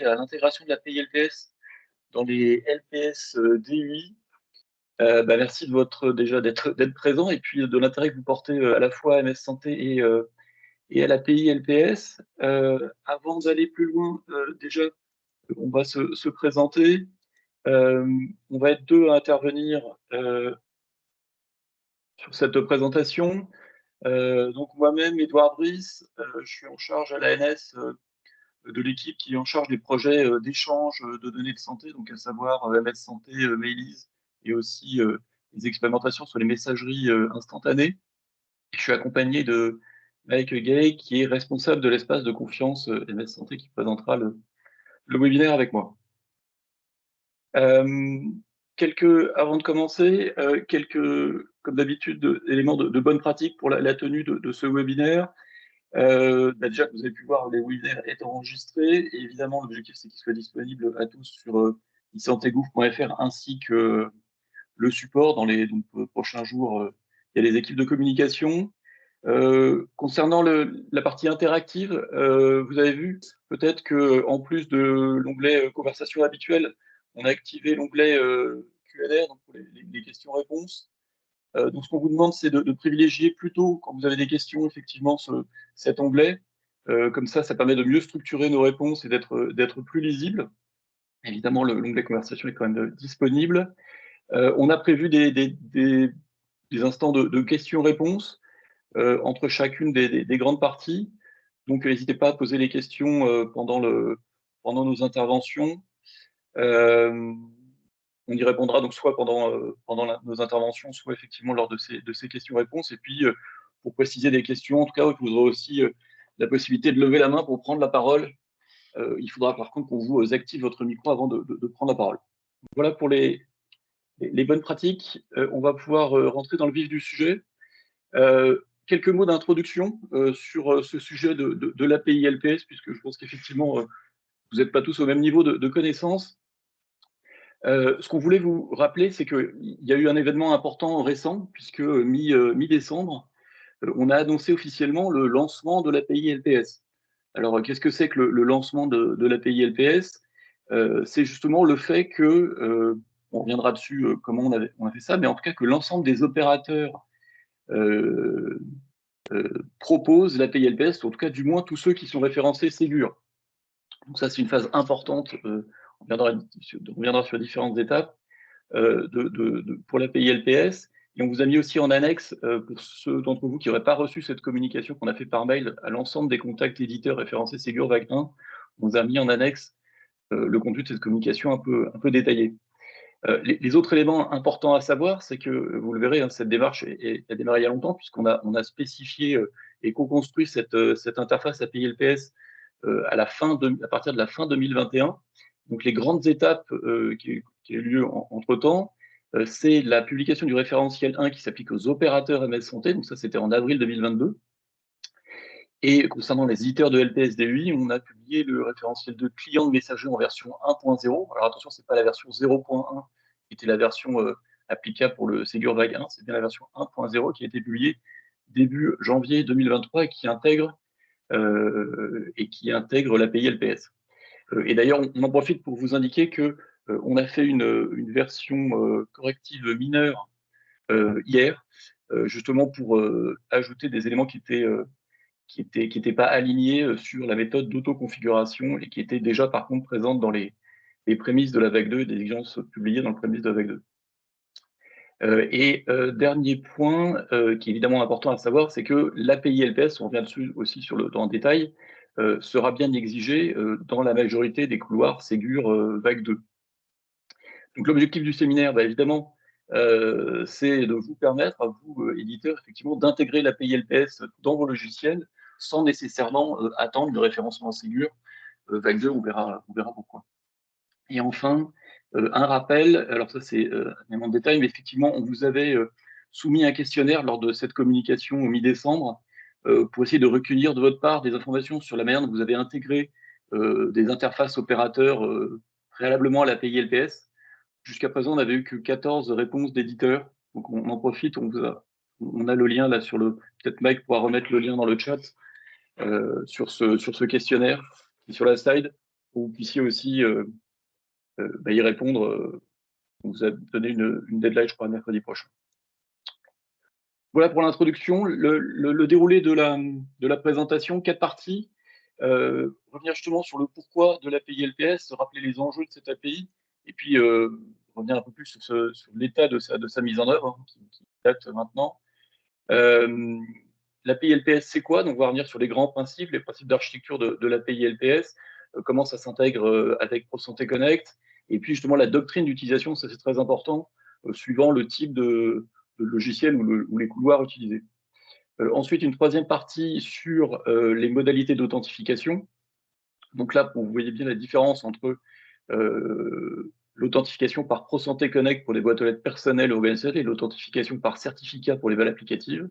à l'intégration de l'API LPS dans les LPS DUI. Merci de déjà d'être présent et puis de l'intérêt que vous portez à la fois à MS Santé et à l'API LPS. Avant d'aller plus loin, déjà, on va se présenter. On va être deux à intervenir sur cette présentation. Donc moi-même, Édouard Brice, je suis en charge à l'ANS de l'équipe qui est en charge des projets d'échange de données de santé, donc à savoir MS Santé, Mailise, et aussi les expérimentations sur les messageries instantanées. Je suis accompagné de Mike Gay, qui est responsable de l'espace de confiance MS Santé, qui présentera le webinaire avec moi. Avant de commencer, comme d'habitude, éléments de bonne pratique pour la tenue de ce webinaire. Déjà, vous avez pu voir, les webinaires est enregistré. Et évidemment, l'objectif, c'est qu'il soit disponible à tous sur isantegouv.fr ainsi que le support dans les prochains jours. Il y a les équipes de communication. Concernant la partie interactive, vous avez vu peut-être qu'en plus de l'onglet conversation habituelle, on a activé l'onglet Q&A, donc pour les questions-réponses. Donc, ce qu'on vous demande, c'est de privilégier plutôt, quand vous avez des questions, effectivement, cet onglet. Comme ça permet de mieux structurer nos réponses et d'être plus lisible. Évidemment, l'onglet conversation est quand même disponible. On a prévu des instants de questions-réponses entre chacune des grandes parties. Donc, n'hésitez pas à poser les questions pendant nos interventions. On y répondra donc soit pendant nos interventions, soit effectivement lors de ces questions-réponses. Et puis, pour préciser des questions, en tout cas, vous aurez aussi la possibilité de lever la main pour prendre la parole. Il faudra par contre qu'on vous active votre micro avant de prendre la parole. Voilà pour les bonnes pratiques. On va pouvoir rentrer dans le vif du sujet. Quelques mots d'introduction sur ce sujet de l'API LPS, puisque je pense qu'effectivement, vous n'êtes pas tous au même niveau de connaissance. Ce qu'on voulait vous rappeler, c'est qu'il y a eu un événement important récent, puisque mi-décembre, on a annoncé officiellement le lancement de l'API LPS. Alors, qu'est-ce que c'est que le lancement de l'API LPS? C'est justement le fait que, on reviendra dessus comment on a fait ça, mais en tout cas que l'ensemble des opérateurs proposent l'API LPS, en tout cas du moins tous ceux qui sont référencés Ségur. Donc ça, c'est une phase importante. On reviendra sur différentes étapes pour l'API LPS. Et on vous a mis aussi en annexe, pour ceux d'entre vous qui n'auraient pas reçu cette communication qu'on a fait par mail à l'ensemble des contacts éditeurs référencés Ségur Vague 1, on vous a mis en annexe le contenu de cette communication un peu détaillé. Les autres éléments importants à savoir, c'est que, vous le verrez, cette démarche a démarré il y a longtemps, puisqu'on a spécifié et co-construit cette interface API LPS à partir de la fin 2021. Donc, les grandes étapes qui ont eu lieu entre-temps, c'est la publication du référentiel 1 qui s'applique aux opérateurs MS Santé, donc ça c'était en avril 2022. Et concernant les éditeurs de LPS DUI, on a publié le référentiel de client de messagerie en version 1.0. Alors attention, ce n'est pas la version 0.1 qui était la version applicable pour le Ségur Vague 1, c'est bien la version 1.0 qui a été publiée début janvier 2023 et qui intègre l'API LPS. Et d'ailleurs, on en profite pour vous indiquer que on a fait une version corrective mineure hier, justement pour ajouter des éléments qui n'étaient pas alignés sur la méthode d'autoconfiguration et qui étaient déjà par contre présentes dans les prémices de la vague 2 et des exigences publiées dans le prémisse de la vague 2. Dernier point qui est évidemment important à savoir, c'est que l'API LPS, on revient dessus aussi dans le détail, sera bien exigé dans la majorité des couloirs Ségur vague 2. Donc l'objectif du séminaire, évidemment, c'est de vous permettre, à vous, éditeurs, effectivement, d'intégrer l'API LPS dans vos logiciels sans nécessairement attendre le référencement Ségur vague 2, on verra pourquoi. Et enfin, un rappel, alors ça c'est un élément de détail, mais effectivement, on vous avait soumis un questionnaire lors de cette communication au mi-décembre pour essayer de recueillir de votre part des informations sur la manière dont vous avez intégré des interfaces opérateurs préalablement à l'API LPS. Jusqu'à présent, on n'avait eu que 14 réponses d'éditeurs. Donc on en profite, on a le lien là peut-être Mike pourra remettre le lien dans le chat sur ce questionnaire qui est sur la slide. pour que vous puissiez aussi y répondre. On vous a donné une deadline, je crois, mercredi prochain. Voilà pour l'introduction. Le déroulé de la présentation, 4 parties. Revenir justement sur le pourquoi de l'API LPS, rappeler les enjeux de cette API, et puis revenir un peu plus sur l'état de sa mise en œuvre, hein, qui date maintenant. L'API LPS, c'est quoi? Donc, on va revenir sur les grands principes, les principes d'architecture de l'API LPS, comment ça s'intègre avec ProSanté Connect, et puis justement la doctrine d'utilisation, ça c'est très important, suivant le type de logiciel ou les couloirs utilisés. Ensuite, une troisième partie sur les modalités d'authentification. Donc là, vous voyez bien la différence entre l'authentification par ProSanté Connect pour les boîtes aux lettres personnelles organisationnelles et l'authentification par certificat pour les valeurs applicatives.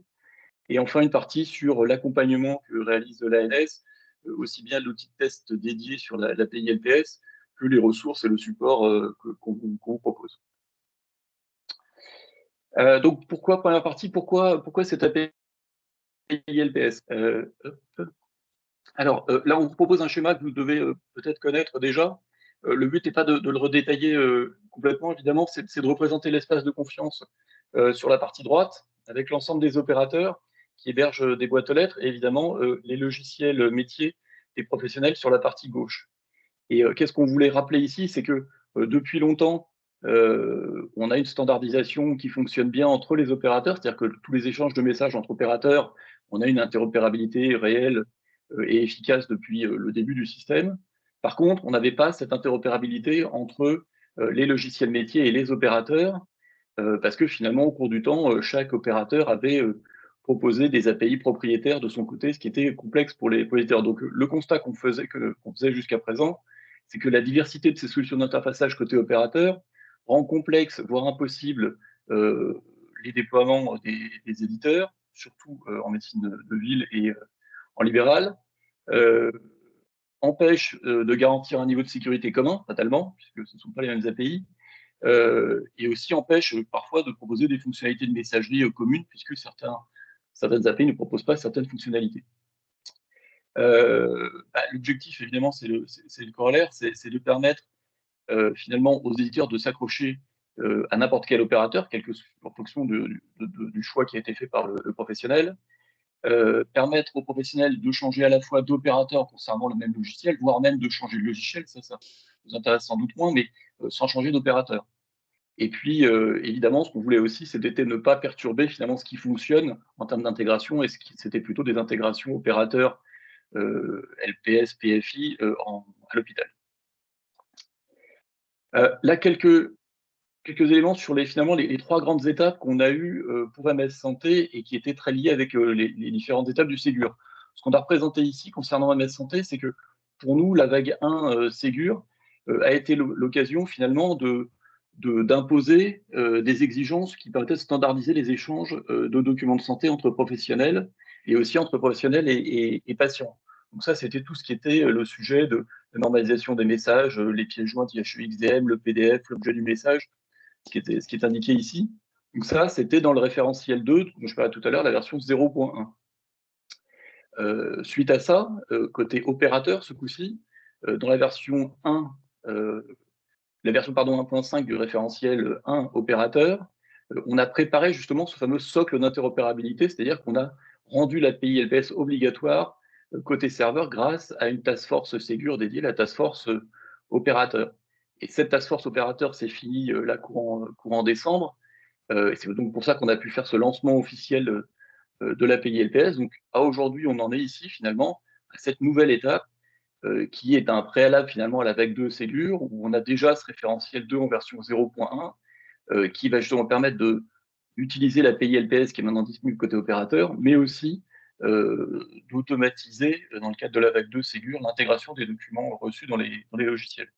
Et enfin, une partie sur l'accompagnement que réalise l'ANS, aussi bien l'outil de test dédié sur l'API LPS que les ressources et le support qu'on vous propose. Donc, première partie, pourquoi cette API LPS? Alors, là, on vous propose un schéma que vous devez peut-être connaître déjà. Le but n'est pas de le redétailler complètement, évidemment, c'est de représenter l'espace de confiance sur la partie droite, avec l'ensemble des opérateurs qui hébergent des boîtes aux lettres, et évidemment, les logiciels métiers des professionnels sur la partie gauche. Et qu'est-ce qu'on voulait rappeler ici? C'est que depuis longtemps, on a une standardisation qui fonctionne bien entre les opérateurs, c'est-à-dire que tous les échanges de messages entre opérateurs, on a une interopérabilité réelle et efficace depuis le début du système. Par contre, on n'avait pas cette interopérabilité entre les logiciels métiers et les opérateurs, parce que finalement, au cours du temps, chaque opérateur avait proposé des API propriétaires de son côté, ce qui était complexe pour les éditeurs. Donc, le constat qu'on faisait jusqu'à présent, c'est que la diversité de ces solutions d'interfaçage côté opérateur rend complexe, voire impossible, les déploiements des éditeurs, surtout en médecine de ville et en libéral, empêche de garantir un niveau de sécurité commun, fatalement, puisque ce ne sont pas les mêmes API, et aussi empêche parfois de proposer des fonctionnalités de messagerie communes, puisque certaines API ne proposent pas certaines fonctionnalités. L'objectif, évidemment, c'est le corollaire, c'est de permettre finalement aux éditeurs de s'accrocher à n'importe quel opérateur, en fonction du choix qui a été fait par le professionnel, permettre aux professionnels de changer à la fois d'opérateur concernant le même logiciel, voire même de changer de logiciel, ça vous intéresse sans doute moins, mais sans changer d'opérateur. Et puis, évidemment, ce qu'on voulait aussi, c'était ne pas perturber finalement ce qui fonctionne en termes d'intégration, et c'était plutôt des intégrations opérateurs LPS, PFI à l'hôpital. Là, quelques éléments sur finalement les 3 grandes étapes qu'on a eues pour MS Santé et qui étaient très liées avec les différentes étapes du Ségur. Ce qu'on a représenté ici concernant MS Santé, c'est que pour nous, la vague 1 Ségur a été l'occasion finalement d'imposer des exigences qui permettaient de standardiser les échanges de documents de santé entre professionnels et aussi entre professionnels et patients. Donc ça, c'était tout ce qui était le sujet de la normalisation des messages, les pièces jointes IHEXDM, le PDF, l'objet du message, ce qui est indiqué ici. Donc ça, c'était dans le référentiel 2, dont je parlais tout à l'heure, la version 0.1. Suite à ça, côté opérateur, ce coup-ci, dans la version 1, la version 1.5 du référentiel 1 opérateur, on a préparé justement ce fameux socle d'interopérabilité, c'est-à-dire qu'on a rendu l'API LPS obligatoire côté serveur grâce à une task force Ségur dédiée, la task force opérateur. Et cette task force opérateur s'est finie courant décembre, et c'est donc pour ça qu'on a pu faire ce lancement officiel de l'API LPS. Donc à aujourd'hui, on en est ici finalement à cette nouvelle étape qui est un préalable finalement à la vague 2 Ségur, où on a déjà ce référentiel 2 en version 0.1, qui va justement permettre d'utiliser l'API LPS qui est maintenant disponible côté opérateur, mais aussi d'automatiser, dans le cadre de la vague 2 Ségur, l'intégration des documents reçus dans les logiciels.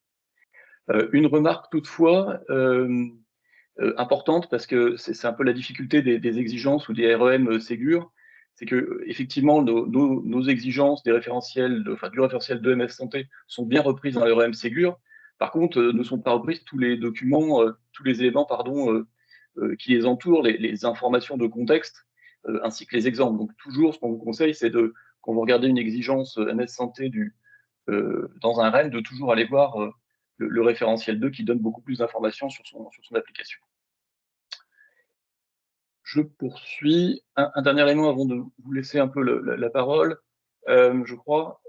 Une remarque toutefois importante, parce que c'est un peu la difficulté des exigences ou des REM Ségur, c'est que effectivement nos exigences du référentiel de MS Santé sont bien reprises dans les REM Ségur. Par contre, ne sont pas reprises tous les documents, tous les éléments qui les entourent, les informations de contexte, ainsi que les exemples. Donc toujours, ce qu'on vous conseille, c'est quand vous regardez une exigence MS Santé dans un REM, de toujours aller voir le référentiel 2 qui donne beaucoup plus d'informations sur son application. Je poursuis. Un dernier élément avant de vous laisser un peu la parole, je crois.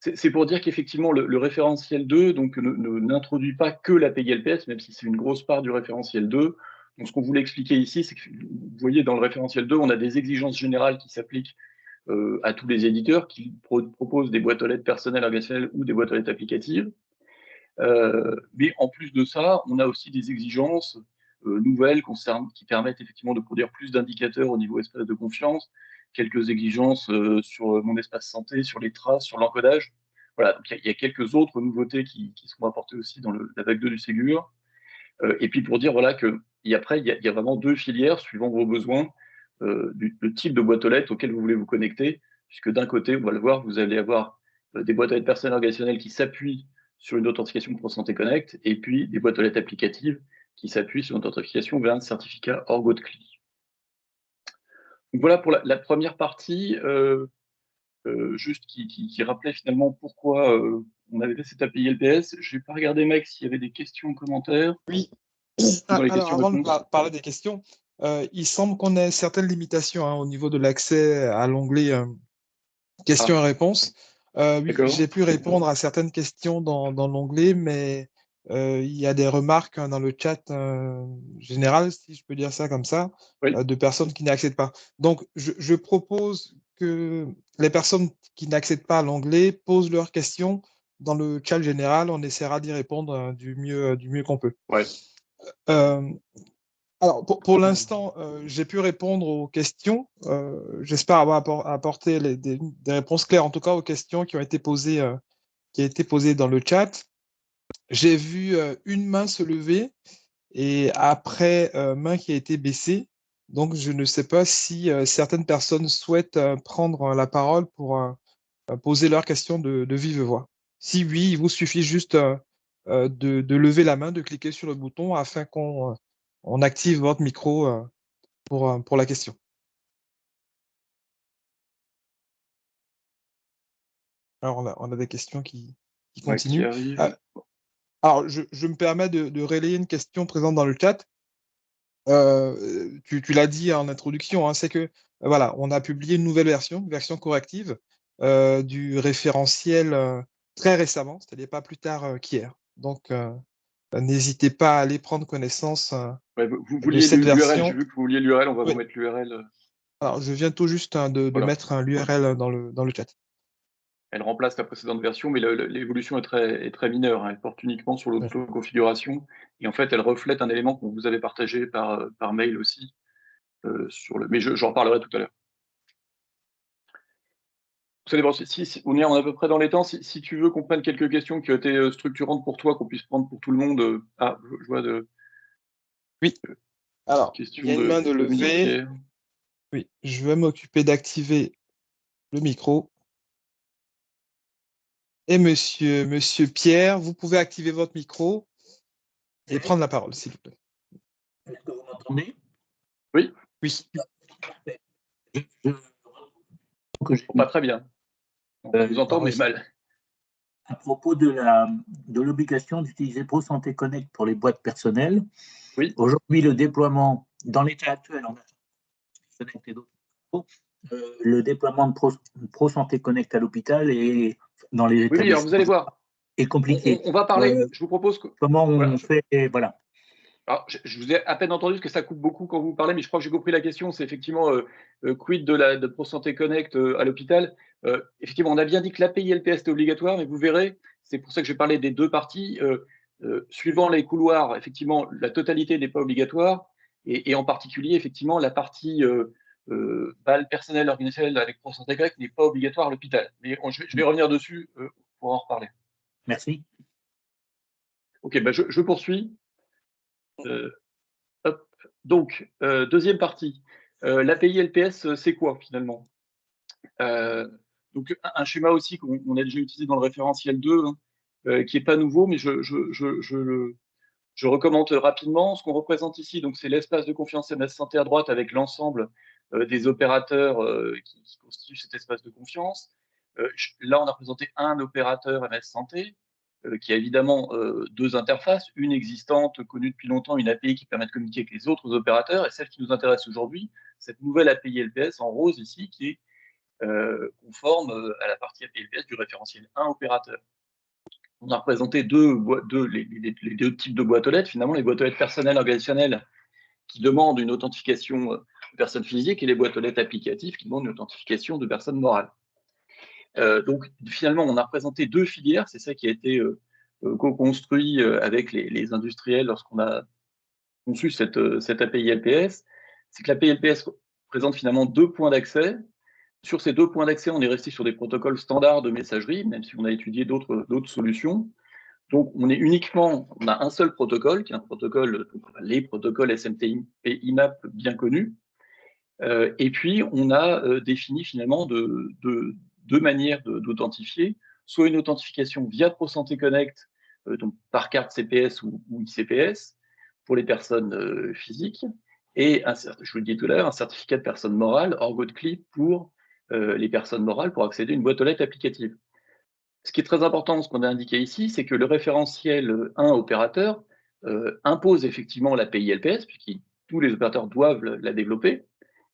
C'est pour dire qu'effectivement, le référentiel 2 donc, n'introduit pas que l'API LPS, même si c'est une grosse part du référentiel 2. Donc, ce qu'on voulait expliquer ici, c'est que vous voyez, dans le référentiel 2, on a des exigences générales qui s'appliquent à tous les éditeurs qui proposent des boîtes aux lettres personnelles, organisationnelles ou des boîtes aux lettres applicatives. Mais en plus de ça, on a aussi des exigences nouvelles qui permettent effectivement de produire plus d'indicateurs au niveau espace de confiance, quelques exigences sur mon espace santé, sur les traces, sur l'encodage. Voilà, donc il y a quelques autres nouveautés qui seront apportées aussi dans la vague 2 du Ségur. Et puis pour dire voilà, qu'après, il y a vraiment deux filières suivant vos besoins, le type de boîte aux lettres auquel vous voulez vous connecter, puisque d'un côté, on va le voir, vous allez avoir des boîtes aux lettres personnelles organisationnelles qui s'appuient sur une authentification ProSanté Connect, et puis des boîtes aux lettres applicatives qui s'appuient sur une authentification vers un certificat Orgo de CLI. Donc voilà pour la première partie, juste qui rappelait finalement pourquoi on avait fait cette API LPS. Je n'ai pas regardé, Mec, s'il y avait des questions, commentaires. Oui. Alors, avant de parler des questions, il semble qu'on ait certaines limitations au niveau de l'accès à l'onglet questions et réponses. Oui, j'ai pu répondre à certaines questions dans l'onglet, mais il y a des remarques dans le chat général, si je peux dire ça comme ça, de personnes qui n'accèdent pas. Donc, je propose que les personnes qui n'accèdent pas à l'onglet posent leurs questions dans le chat général. On essaiera d'y répondre du mieux qu'on peut. Ouais. Alors, pour l'instant, j'ai pu répondre aux questions. J'espère avoir apporté des réponses claires, en tout cas aux questions qui ont été posées dans le chat. J'ai vu une main se lever et après, main qui a été baissée. Donc, je ne sais pas si certaines personnes souhaitent prendre la parole pour poser leurs questions de vive voix. Si oui, il vous suffit juste de lever la main, de cliquer sur le bouton afin qu'on active votre micro pour la question. Alors, on a des questions qui continuent. Alors, je me permets de relayer une question présente dans le chat. Tu l'as dit en introduction, c'est que voilà, on a publié une nouvelle version corrective du référentiel très récemment, c'est-à-dire pas plus tard qu'hier. Donc, n'hésitez pas à aller prendre connaissance de cette version. J'ai vu que vous vouliez l'URL, on va vous mettre l'URL. Alors, je viens tout juste de mettre l'URL dans le chat. Elle remplace la précédente version, mais l'évolution est très mineure. Elle porte uniquement sur l'autoconfiguration. Et en fait, elle reflète un élément qu'on vous avait partagé par mail aussi. Mais j'en reparlerai tout à l'heure. Vous allez voir, on est à peu près dans les temps. Si tu veux qu'on prenne quelques questions qui ont été structurantes pour toi, qu'on puisse prendre pour tout le monde. Je vois de. Oui. Alors, il y a une main de levée. Oui, je vais m'occuper d'activer le micro. Et monsieur Pierre, vous pouvez activer votre micro et prendre la parole, s'il vous plaît. Est-ce que vous m'entendez? Oui. Oui. Pas très bien. On vous entend, mais mal. À propos de l'obligation d'utiliser ProSanté Connect pour les boîtes personnelles, oui. Aujourd'hui, le déploiement, dans l'état actuel, on a Connect et d'autres, le déploiement de ProSanté Connect à l'hôpital et dans les établissements. Oui, alors vous allez voir. Est compliqué. On va parler. Je vous propose que. Comment on fait, voilà. Alors, je vous ai à peine entendu parce que ça coupe beaucoup quand vous parlez, mais je crois que j'ai compris la question. C'est effectivement quid de ProSanté Connect à l'hôpital. Effectivement, on a bien dit que l'API LPS est obligatoire, mais vous verrez, c'est pour ça que j'ai parlé des deux parties. Suivant les couloirs, effectivement, la totalité n'est pas obligatoire, et en particulier, effectivement, la partie BAL personnel organisationnel avec ProSanté Connect n'est pas obligatoire à l'hôpital. Mais je vais revenir dessus pour en reparler. Merci. Ok, je poursuis. Donc, deuxième partie, l'API LPS, c'est quoi finalement? Donc, un schéma aussi qu'on a déjà utilisé dans le référentiel 2, qui n'est pas nouveau, mais je recommande rapidement. Ce qu'on représente ici, donc c'est l'espace de confiance MS Santé à droite avec l'ensemble des opérateurs qui constituent cet espace de confiance. Là, on a présenté un opérateur MS Santé, qui a évidemment 2 interfaces, une existante, connue depuis longtemps, une API qui permet de communiquer avec les autres opérateurs, et celle qui nous intéresse aujourd'hui, cette nouvelle API LPS en rose ici, qui est conforme à la partie API LPS du référentiel 1 opérateur. On a représenté les deux types de boîtes aux lettres, finalement, les boîtes aux lettres personnelles organisationnelles qui demandent une authentification de personnes physiques et les boîtes aux lettres applicatives qui demandent une authentification de personnes morales. Donc finalement, on a représenté 2 filières, c'est ça qui a été co-construit avec les industriels lorsqu'on a conçu cette API LPS, c'est que l'API LPS présente finalement 2 points d'accès. Sur ces 2 points d'accès, on est resté sur des protocoles standards de messagerie, même si on a étudié d'autres solutions. Donc, on a un seul protocole, qui est un protocole, les protocoles SMTP et IMAP bien connus. Et puis, on a défini finalement deux manières d'authentifier, soit une authentification via ProSanté Connect, donc par carte CPS ou ICPS, pour les personnes physiques, et je vous le disais tout à l'heure, un certificat de personne morale, OrgoClip, pour les personnes morales, pour accéder à une boîte aux lettres applicative. Ce qui est très important, ce qu'on a indiqué ici, c'est que le référentiel 1 opérateur impose effectivement l'API LPS, puisque tous les opérateurs doivent la développer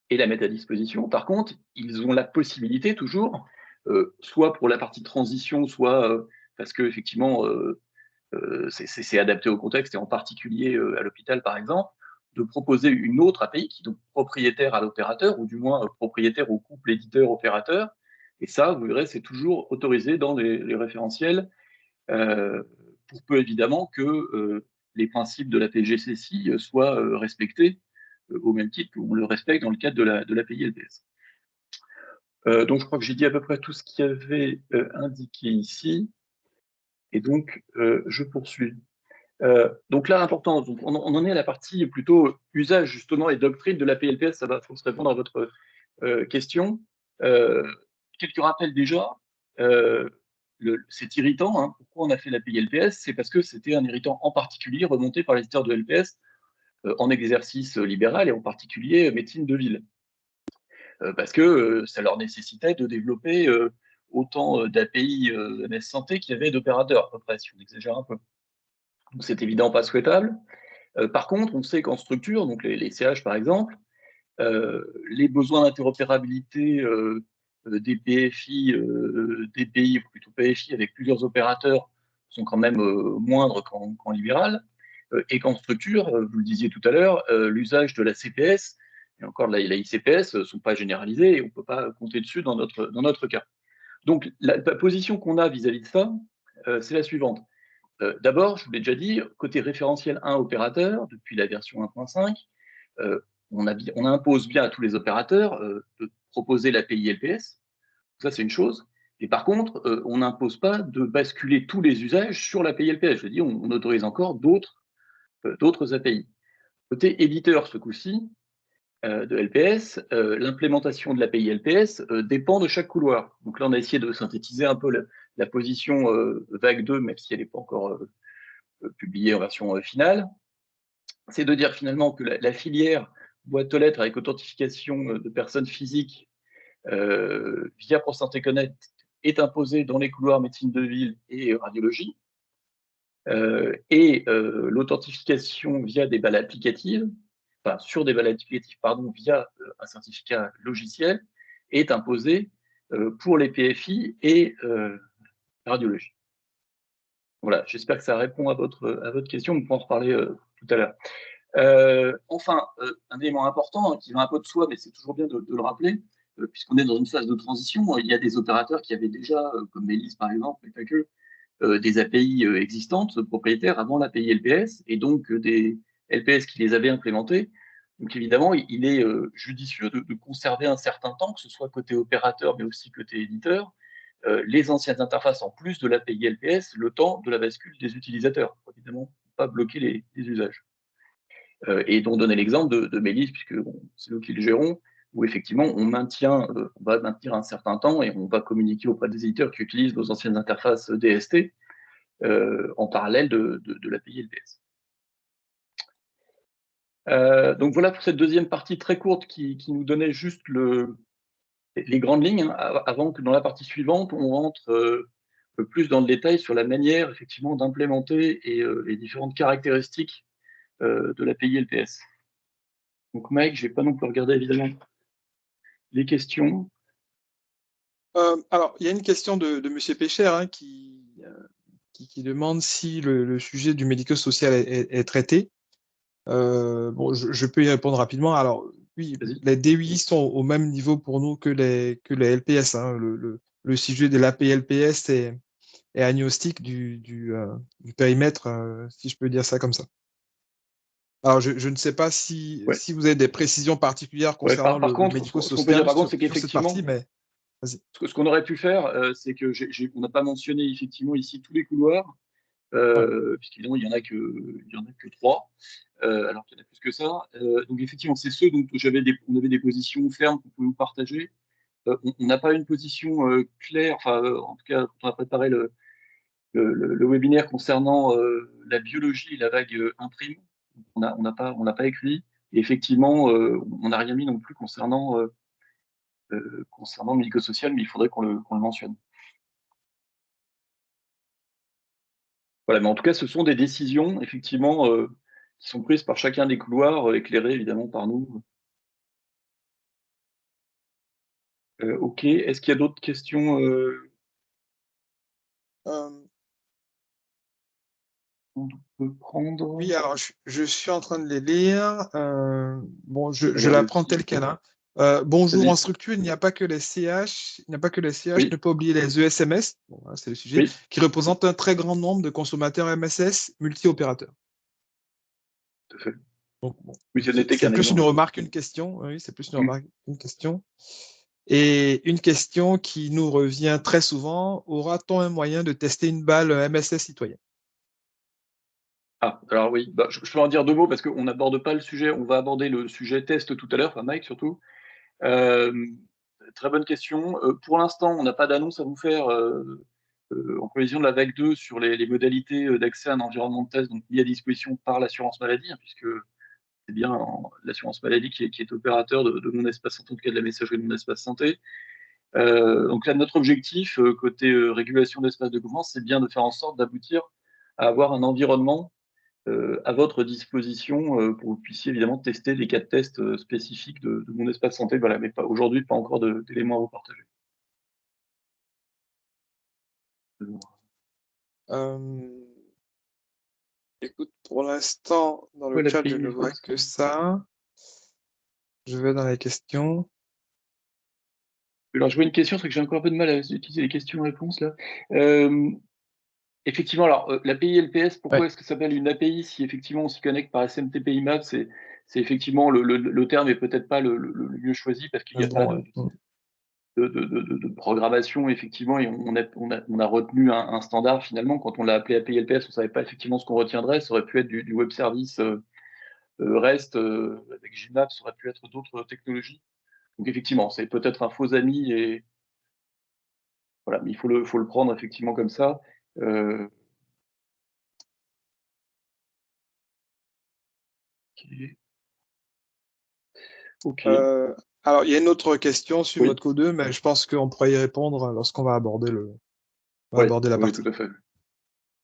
et la mettre à disposition. Par contre, ils ont la possibilité toujours, soit pour la partie transition, soit parce que effectivement c'est adapté au contexte, et en particulier à l'hôpital par exemple, de proposer une autre API qui est donc propriétaire à l'opérateur, ou du moins propriétaire au couple éditeur-opérateur. Et ça, vous verrez, c'est toujours autorisé dans les référentiels, pour peu évidemment que les principes de la PGCCI soient respectés, au même titre qu'on le respecte dans le cadre de l'API LPS. Donc je crois que j'ai dit à peu près tout ce qu'il y avait indiqué ici, et donc je poursuis. Donc là, important, donc on en est à la partie plutôt usage justement et doctrine de l'API LPS, ça va se répondre à votre question. Quelques rappels déjà. C'est irritant, hein. Pourquoi on a fait l'API LPS? C'est parce que c'était un irritant en particulier remonté par les éditeurs de LPS en exercice libéral, et en particulier médecine de ville. Parce que ça leur nécessitait de développer autant d'API MS Santé qu'il y avait d'opérateurs, à peu près, si on exagère un peu. Donc c'est évidemment pas souhaitable. Par contre, on sait qu'en structure, donc les CH par exemple, les besoins d'interopérabilité des PFI, des pays, ou plutôt PFI, avec plusieurs opérateurs sont quand même moindres qu'en libéral, et qu'en structure, vous le disiez tout à l'heure, l'usage de la CPS, et encore la ICPS, ne sont pas généralisés, et on ne peut pas compter dessus dans notre cas. Donc la position qu'on a vis-à-vis de ça, c'est la suivante. D'abord, je vous l'ai déjà dit, côté référentiel 1 opérateur, depuis la version 1.5, on impose bien à tous les opérateurs de proposer l'API LPS. Ça, c'est une chose. Et par contre, on n'impose pas de basculer tous les usages sur l'API LPS. Je veux dire, on autorise encore d'autres API. Côté éditeur, ce coup-ci, de LPS, l'implémentation de l'API LPS dépend de chaque couloir. Donc là, on a essayé de synthétiser un peu la position vague 2, même si elle n'est pas encore publiée en version finale. C'est de dire finalement que la filière boîte aux lettres avec authentification de personnes physiques via ProSanté Connect est imposée dans les couloirs médecine de ville et radiologie. Et l'authentification via des balles applicatives, enfin sur des balles applicatives, pardon, via un certificat logiciel, est imposée pour les PFI et radiologie. Voilà, j'espère que ça répond à votre question, on peut en reparler tout à l'heure. Enfin, un élément important qui va un peu de soi, mais c'est toujours bien de le rappeler, puisqu'on est dans une phase de transition, il y a des opérateurs qui avaient déjà, comme Mélis par exemple, mais pas que, des API existantes, propriétaires, avant l'API LPS, et donc des LPS qui les avaient implémentées. Donc évidemment, il est judicieux de conserver un certain temps, que ce soit côté opérateur, mais aussi côté éditeur, les anciennes interfaces en plus de l'API LPS, le temps de la bascule des utilisateurs, pour évidemment pas bloquer les usages. Et dont donner l'exemple de Mélis, puisque c'est nous qui le gérons, où effectivement on va maintenir un certain temps et on va communiquer auprès des éditeurs qui utilisent nos anciennes interfaces DST en parallèle de l'API LPS. Donc voilà pour cette deuxième partie très courte qui nous donnait juste les grandes lignes, hein, avant que dans la partie suivante, on rentre un peu plus dans le détail sur la manière, effectivement, d'implémenter et les différentes caractéristiques de l'API LPS. Donc, Mike, je ne vais pas non plus regarder, évidemment, les questions. Alors, il y a une question de M. Pécher, hein, qui demande si le sujet du médico-social est traité. Bon, je peux y répondre rapidement. Alors, oui, les DUI sont au même niveau pour nous que les LPS. Hein. Le sujet de l'API-LPS est agnostique du périmètre, si je peux dire ça comme ça. Alors, je ne sais pas si vous avez des précisions particulières concernant par contre, le médico-social ce qu'on peut dire, par contre, c'est sur cette partie, mais ce qu'on aurait pu faire, c'est que on n'a pas mentionné effectivement ici tous les couloirs, puisqu'évidemment, il n'y en a que 3, alors qu'il y en a plus que ça. Donc, effectivement, c'est ceux dont on avait des positions fermes qu'on pouvait vous partager. On n'a pas une position claire, enfin, en tout cas, quand on a préparé le webinaire concernant la biologie et la vague imprime, on n'a pas écrit. Et effectivement, on n'a rien mis non plus concernant le médico-social, mais il faudrait qu'on le mentionne. Voilà, mais en tout cas, ce sont des décisions, effectivement, qui sont prises par chacun des couloirs, éclairées évidemment par nous. Ok, est-ce qu'il y a d'autres questions on peut prendre? Oui, alors je suis en train de les lire. Bon, je la prends telle qu'elle. Hein. Bonjour, en structure, il n'y a pas que les CH, Oui. ne pas oublier les ESMS, bon, hein, c'est le sujet, qui représentent un très grand nombre de consommateurs MSS multi-opérateurs. Tout à fait. Donc, bon, oui, c'est plus une remarque qu'une question. Oui, c'est plus une remarque qu'une question. Et une question qui nous revient très souvent, aura-t-on un moyen de tester une balle MSS citoyenne? Ah, alors oui, je peux en dire 2 mots parce qu'on n'aborde pas le sujet, on va aborder le sujet test tout à l'heure, enfin Mike surtout. Très bonne question. Pour l'instant, on n'a pas d'annonce à vous faire en prévision de la vague 2 sur les modalités d'accès à un environnement de test donc, mis à disposition par l'assurance maladie, hein, puisque c'est bien l'assurance maladie qui est opérateur de mon espace santé, en tout cas de la messagerie de mon espace santé. Donc là, notre objectif, côté régulation d'espace de gouvernance, c'est bien de faire en sorte d'aboutir à avoir un environnement à votre disposition pour que vous puissiez évidemment tester les cas de test spécifiques de mon espace santé. Voilà, mais aujourd'hui, pas encore d'éléments à vous partager. Écoute, pour l'instant, dans le chat, je ne vois que ça. Je vais dans les questions. Alors, je vois une question, c'est que j'ai encore un peu de mal à utiliser les questions-réponses là. Effectivement, alors l'API LPS, pourquoi est-ce que ça s'appelle une API si effectivement on s'y connecte par SMTP IMAP, c'est effectivement le terme est peut-être pas le mieux choisi parce qu'il n'y a pas de programmation effectivement et on a retenu un standard finalement quand on l'a appelé API LPS, on ne savait pas effectivement ce qu'on retiendrait, ça aurait pu être du web service REST avec Gmap, ça aurait pu être d'autres technologies. Donc effectivement, c'est peut-être un faux ami et voilà, mais il faut le prendre effectivement comme ça. Ok. Alors, il y a une autre question sur votre code 2, mais je pense qu'on pourra y répondre lorsqu'on va aborder la partie. Tout à fait.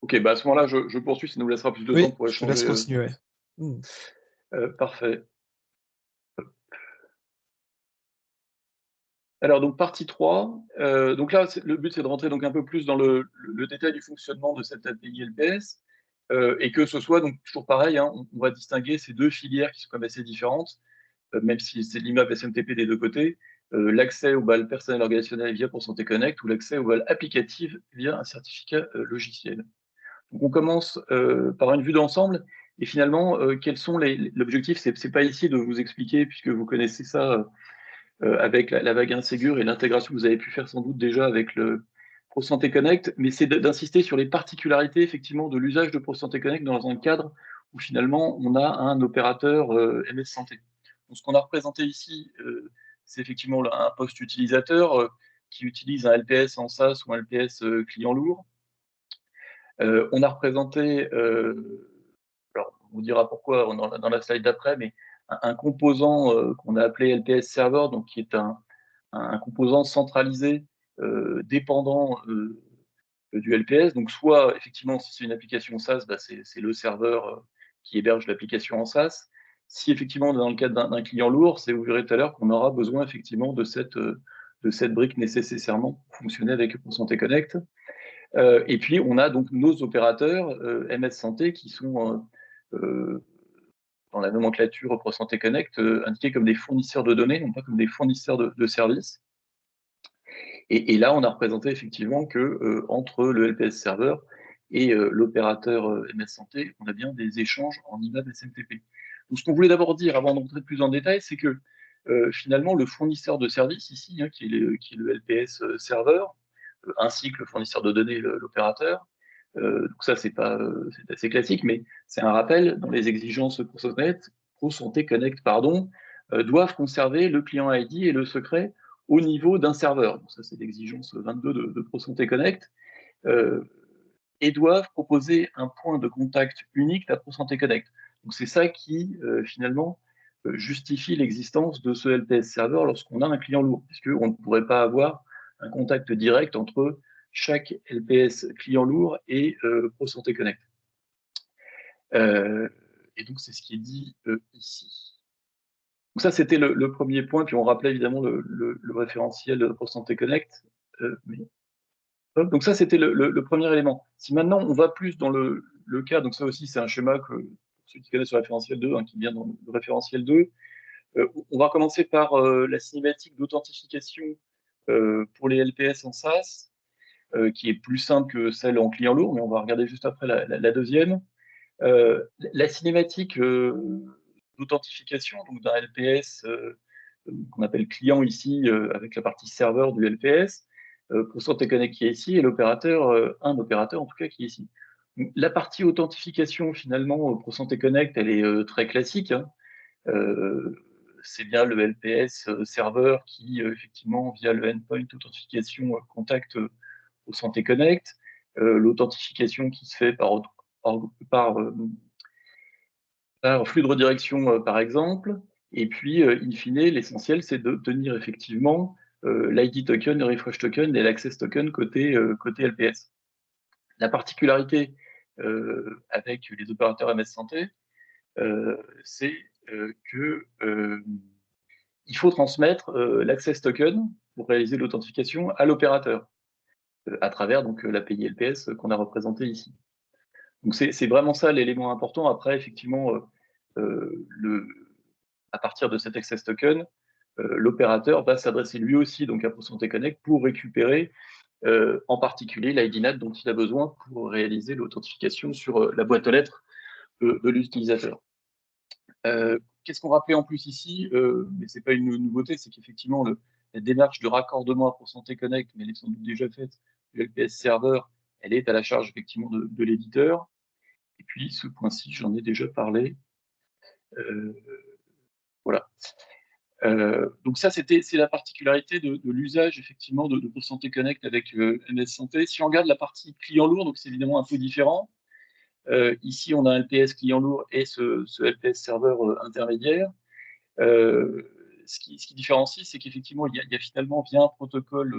Ok, bah à ce moment-là, je poursuis, ça nous laissera plus de temps pour échanger. Je te laisse continuer. Parfait. Alors, donc, partie 3. Donc là, le but, c'est de rentrer donc un peu plus dans le détail du fonctionnement de cette API LPS. Et que ce soit, donc, toujours pareil, hein, on va distinguer ces deux filières qui sont quand même assez différentes, même si c'est l'IMAP SMTP des deux côtés. L'accès au BAL personnel organisationnel via Pour Santé Connect ou l'accès au BAL applicatif via un certificat logiciel. Donc, on commence par une vue d'ensemble. Et finalement, quels sont l'objectif, c'est pas ici de vous expliquer, puisque vous connaissez ça avec la vague inségur et l'intégration que vous avez pu faire sans doute déjà avec le ProSanté Connect, mais c'est d'insister sur les particularités effectivement de l'usage de ProSanté Connect dans un cadre où finalement on a un opérateur MS Santé. Donc, ce qu'on a représenté ici, c'est effectivement un poste utilisateur qui utilise un LPS en SaaS ou un LPS client lourd. On a représenté, alors on vous dira pourquoi dans la slide d'après, mais un composant qu'on a appelé LPS Server, donc qui est un un composant centralisé dépendant du LPS. Donc, soit, effectivement, si c'est une application SaaS, bah, c'est le serveur qui héberge l'application en SaaS. Si, effectivement, on est dans le cadre d'un client lourd, vous verrez tout à l'heure qu'on aura besoin, effectivement, de cette brique nécessairement pour fonctionner avec Santé Connect. Et puis, on a donc nos opérateurs MS Santé qui sont dans la nomenclature ProSanté Connect indiqués comme des fournisseurs de données, non pas comme des fournisseurs de services. Et là, on a représenté effectivement que entre le LPS serveur et l'opérateur MS Santé, on a bien des échanges en IMAP SMTP. Donc, ce qu'on voulait d'abord dire, avant d'entrer plus en détail, c'est que finalement, le fournisseur de service ici, hein, qui est le LPS serveur, ainsi que le fournisseur de données, l'opérateur, donc ça, c'est assez classique, mais c'est un rappel, dans les exigences ProSanté Connect, doivent conserver le client ID et le secret au niveau d'un serveur. Donc ça, c'est l'exigence 22 de ProSanté Connect, et doivent proposer un point de contact unique à ProSanté Connect. Donc c'est ça qui, finalement, justifie l'existence de ce LPS serveur lorsqu'on a un client lourd, puisqu'on ne pourrait pas avoir un contact direct entre chaque LPS client lourd et ProSanté Connect. Et donc, c'est ce qui est dit ici. Donc ça, c'était le premier point, puis on rappelait évidemment le référentiel ProSanté Connect. Donc ça, c'était le premier élément. Si maintenant, on va plus dans le cas, donc ça aussi, c'est un schéma que, pour ceux qui connaissent le référentiel 2, hein, qui vient dans le référentiel 2, on va commencer par la cinématique d'authentification pour les LPS en SaaS, qui est plus simple que celle en client lourd, mais on va regarder juste après la deuxième. La cinématique d'authentification donc d'un LPS qu'on appelle client ici, avec la partie serveur du LPS, ProSanté Connect qui est ici, et l'opérateur, un opérateur en tout cas qui est ici. Donc, la partie authentification, finalement, ProSanté Connect, elle est très classique, hein. C'est bien le LPS serveur qui, effectivement, via le endpoint authentification, contacte ProSanté Connect. L'authentification qui se fait par flux de redirection, par exemple. Et puis, in fine, l'essentiel, c'est de tenir effectivement l'ID token, le refresh token et l'access token côté LPS. La particularité avec les opérateurs MS Santé, c'est que il faut transmettre l'access token pour réaliser l'authentification à l'opérateur à travers donc l'API LPS qu'on a représenté ici. Donc c'est vraiment ça l'élément important. Après, effectivement, à partir de cet access token, l'opérateur va s'adresser lui aussi donc à ProSanté Connect pour récupérer en particulier l'IDNAT dont il a besoin pour réaliser l'authentification sur la boîte aux lettres de l'utilisateur. Qu'est-ce qu'on rappelait en plus ici, mais ce n'est pas une nouveauté, c'est qu'effectivement la démarche de raccordement à ProSanté Connect, mais elle est sans doute déjà faite, le LPS serveur, elle est à la charge effectivement de l'éditeur. Et puis ce point-ci, j'en ai déjà parlé. Voilà. Donc ça, c'est la particularité de l'usage effectivement de ProSanté Connect avec MS Santé. Si on regarde la partie client lourd, donc c'est évidemment un peu différent. Ici, on a un LPS client lourd et ce LPS serveur intermédiaire. Ce qui différencie, c'est qu'effectivement, il y a finalement via un protocole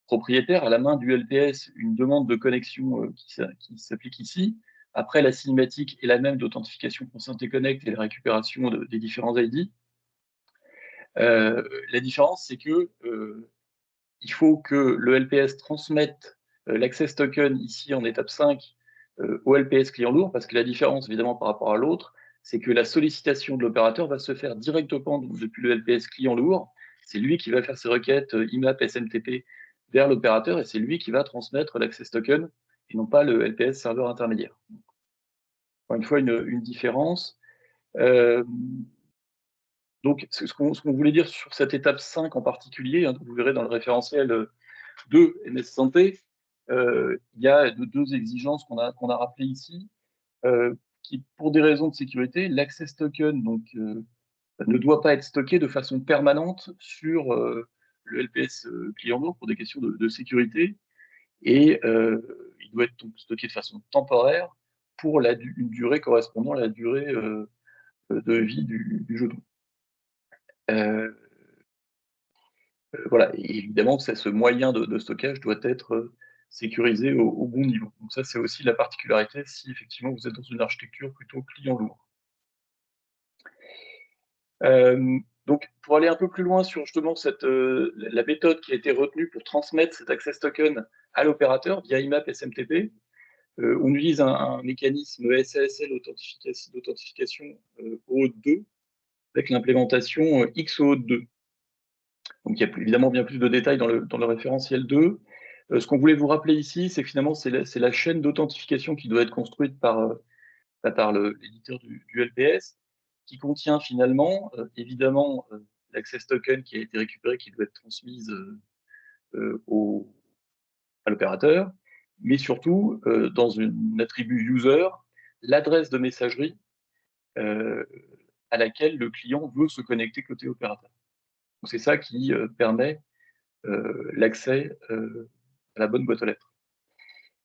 propriétaire à la main du LPS une demande de connexion qui s'applique ici. Après, la cinématique est la même d'authentification ProSanté Connect et la récupération des différents ID. La différence, c'est que il faut que le LPS transmette l'access token ici en étape 5 au LPS client lourd, parce que la différence, évidemment, par rapport à l'autre, c'est que la sollicitation de l'opérateur va se faire directement depuis le LPS client lourd. C'est lui qui va faire ses requêtes IMAP, SMTP vers l'opérateur, et c'est lui qui va transmettre l'access token, et non pas le LPS serveur intermédiaire. Encore une fois, une différence. Donc, ce qu'on voulait dire sur cette étape 5 en particulier, hein, vous verrez dans le référentiel 2 MS Santé, il y a deux exigences qu'on a rappelées ici, qui, pour des raisons de sécurité, l'access token donc, ne doit pas être stocké de façon permanente sur le LPS client lourd pour des questions de sécurité, et il doit être donc stocké de façon temporaire pour une durée correspondant à la durée de vie du jeton. Voilà, et évidemment, ce moyen de stockage doit être sécurisé au bon niveau. Donc ça, c'est aussi la particularité si effectivement vous êtes dans une architecture plutôt client lourd. Donc, pour aller un peu plus loin sur justement la méthode qui a été retenue pour transmettre cet access token à l'opérateur via IMAP SMTP, on utilise un mécanisme SASL d'authentification OAuth 2 avec l'implémentation XOAuth 2. Donc, il y a évidemment bien plus de détails dans le référentiel 2. Ce qu'on voulait vous rappeler ici, c'est que finalement, c'est la chaîne d'authentification qui doit être construite par l'éditeur du LPS, qui contient finalement, évidemment, l'access token qui a été récupéré, qui doit être transmise à l'opérateur, mais surtout, dans un attribut user, l'adresse de messagerie à laquelle le client veut se connecter côté opérateur. Donc c'est ça qui permet l'accès à la bonne boîte aux lettres.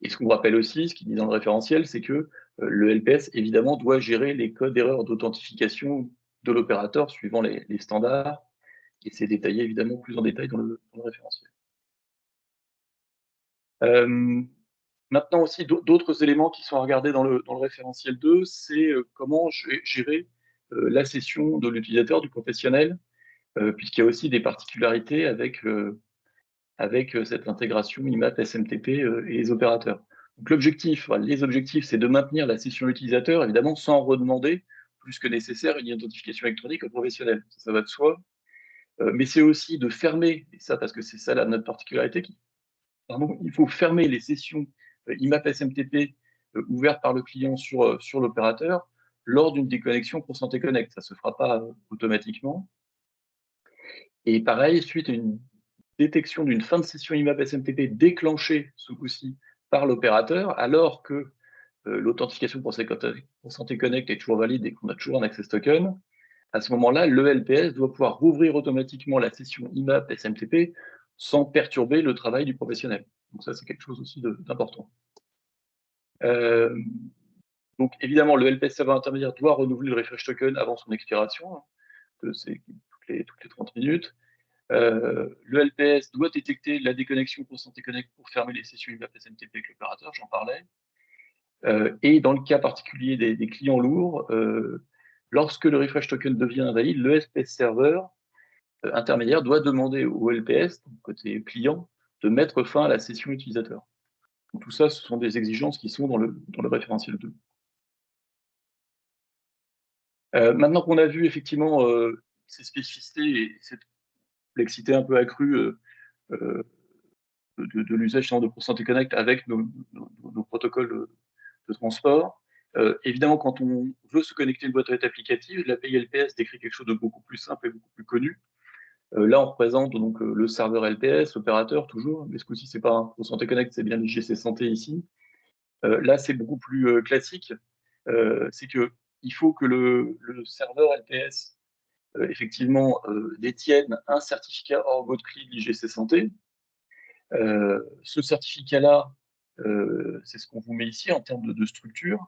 Et ce qu'on rappelle aussi, ce qu'il dit dans le référentiel, c'est que le LPS, évidemment, doit gérer les codes d'erreur d'authentification de l'opérateur suivant les standards, et c'est détaillé évidemment plus en détail dans le référentiel. Maintenant aussi, d'autres éléments qui sont à regarder dans le référentiel 2, c'est comment gérer la session de l'utilisateur, du professionnel, puisqu'il y a aussi des particularités avec cette intégration IMAP, SMTP et les opérateurs. Donc l'objectif, les objectifs, c'est de maintenir la session utilisateur, évidemment, sans redemander plus que nécessaire une identification électronique au professionnel. Ça va de soi. Mais c'est aussi de fermer, et ça parce que c'est ça notre particularité, il faut fermer les sessions IMAP SMTP ouvertes par le client sur l'opérateur lors d'une déconnexion pour Santé Connect. Ça ne se fera pas automatiquement. Et pareil, suite à une détection d'une fin de session IMAP SMTP déclenchée, ce coup-ci, par l'opérateur, alors que l'authentification pour Santé Connect est toujours valide et qu'on a toujours un access token, à ce moment-là, le LPS doit pouvoir rouvrir automatiquement la session IMAP SMTP sans perturber le travail du professionnel. Donc ça, c'est quelque chose aussi d'important. Donc évidemment, le LPS serveur intermédiaire doit renouveler le refresh token avant son expiration, c'est toutes les 30 minutes. Le LPS doit détecter la déconnexion pour Santé Connect pour fermer les sessions IMAP SMTP avec l'opérateur, j'en parlais. Et dans le cas particulier des clients lourds, lorsque le refresh token devient invalide, le LPS serveur intermédiaire doit demander au LPS, côté client, de mettre fin à la session utilisateur. Donc, tout ça, ce sont des exigences qui sont dans le référentiel 2. Maintenant qu'on a vu effectivement ces spécificités et cette complexité un peu accrue de l'usage de Santé Connect avec nos protocoles de transport, évidemment, quand on veut se connecter à une boîte aux lettres applicative, l'API LPS décrit quelque chose de beaucoup plus simple et beaucoup plus connu. Là, on représente donc le serveur LPS, l'opérateur toujours, mais ce coup-ci, c'est pas pour Santé Connect, c'est bien l'IGC Santé ici. Là, c'est beaucoup plus classique. C'est que il faut que le serveur LPS effectivement détienne un certificat hors de CLI de l'IGC Santé. Ce certificat-là, c'est ce qu'on vous met ici en termes de structure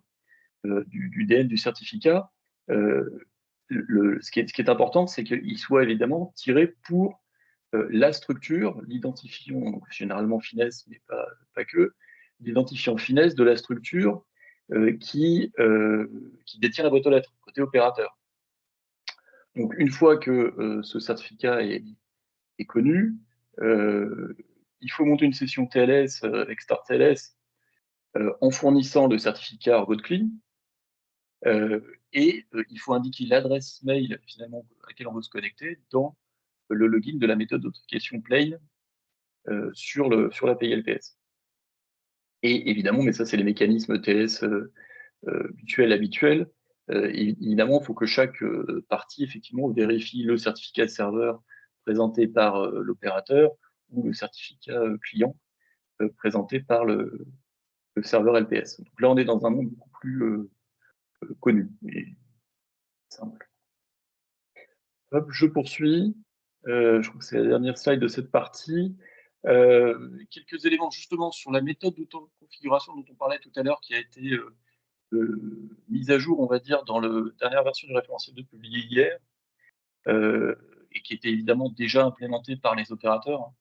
du DN du certificat. Ce qui est important, c'est qu'il soit évidemment tiré pour la structure, l'identifiant, généralement finesse, mais pas que, l'identifiant finesse de la structure qui détient la boîte aux lettres, côté opérateur. Donc, une fois que ce certificat est connu, il faut monter une session TLS avec Start TLS en fournissant le certificat Argo de CLI, et il faut indiquer l'adresse mail finalement à laquelle on veut se connecter dans le login de la méthode d'authentification plain sur l'API LPS. Et évidemment, mais ça c'est les mécanismes TLS habituels, évidemment, il faut que chaque partie effectivement vérifie le certificat serveur présenté par l'opérateur ou le certificat client présenté par le serveur LPS. Donc là, on est dans un monde beaucoup plus connu et simple. Hop, je poursuis. Je crois que c'est la dernière slide de cette partie. Quelques éléments justement sur la méthode d'auto-configuration dont on parlait tout à l'heure, qui a été mise à jour, on va dire, dans la dernière version du référentiel 2 publié hier. et qui était évidemment déjà implémenté par les opérateurs,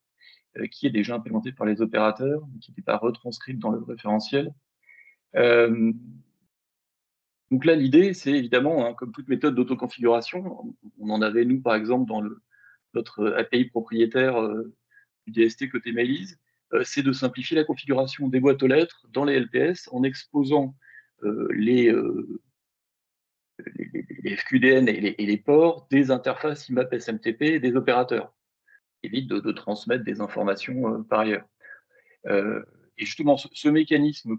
qui est déjà implémenté par les opérateurs, mais qui n'était pas retranscrite dans le référentiel. Donc là, l'idée, c'est évidemment, hein, comme toute méthode d'autoconfiguration, on en avait, nous, par exemple, dans notre API propriétaire du DST côté Mailise, c'est de simplifier la configuration des boîtes aux lettres dans les LPS en exposant les FQDN et les ports des interfaces IMAP SMTP des opérateurs. Évite de transmettre des informations par ailleurs. Et justement, ce mécanisme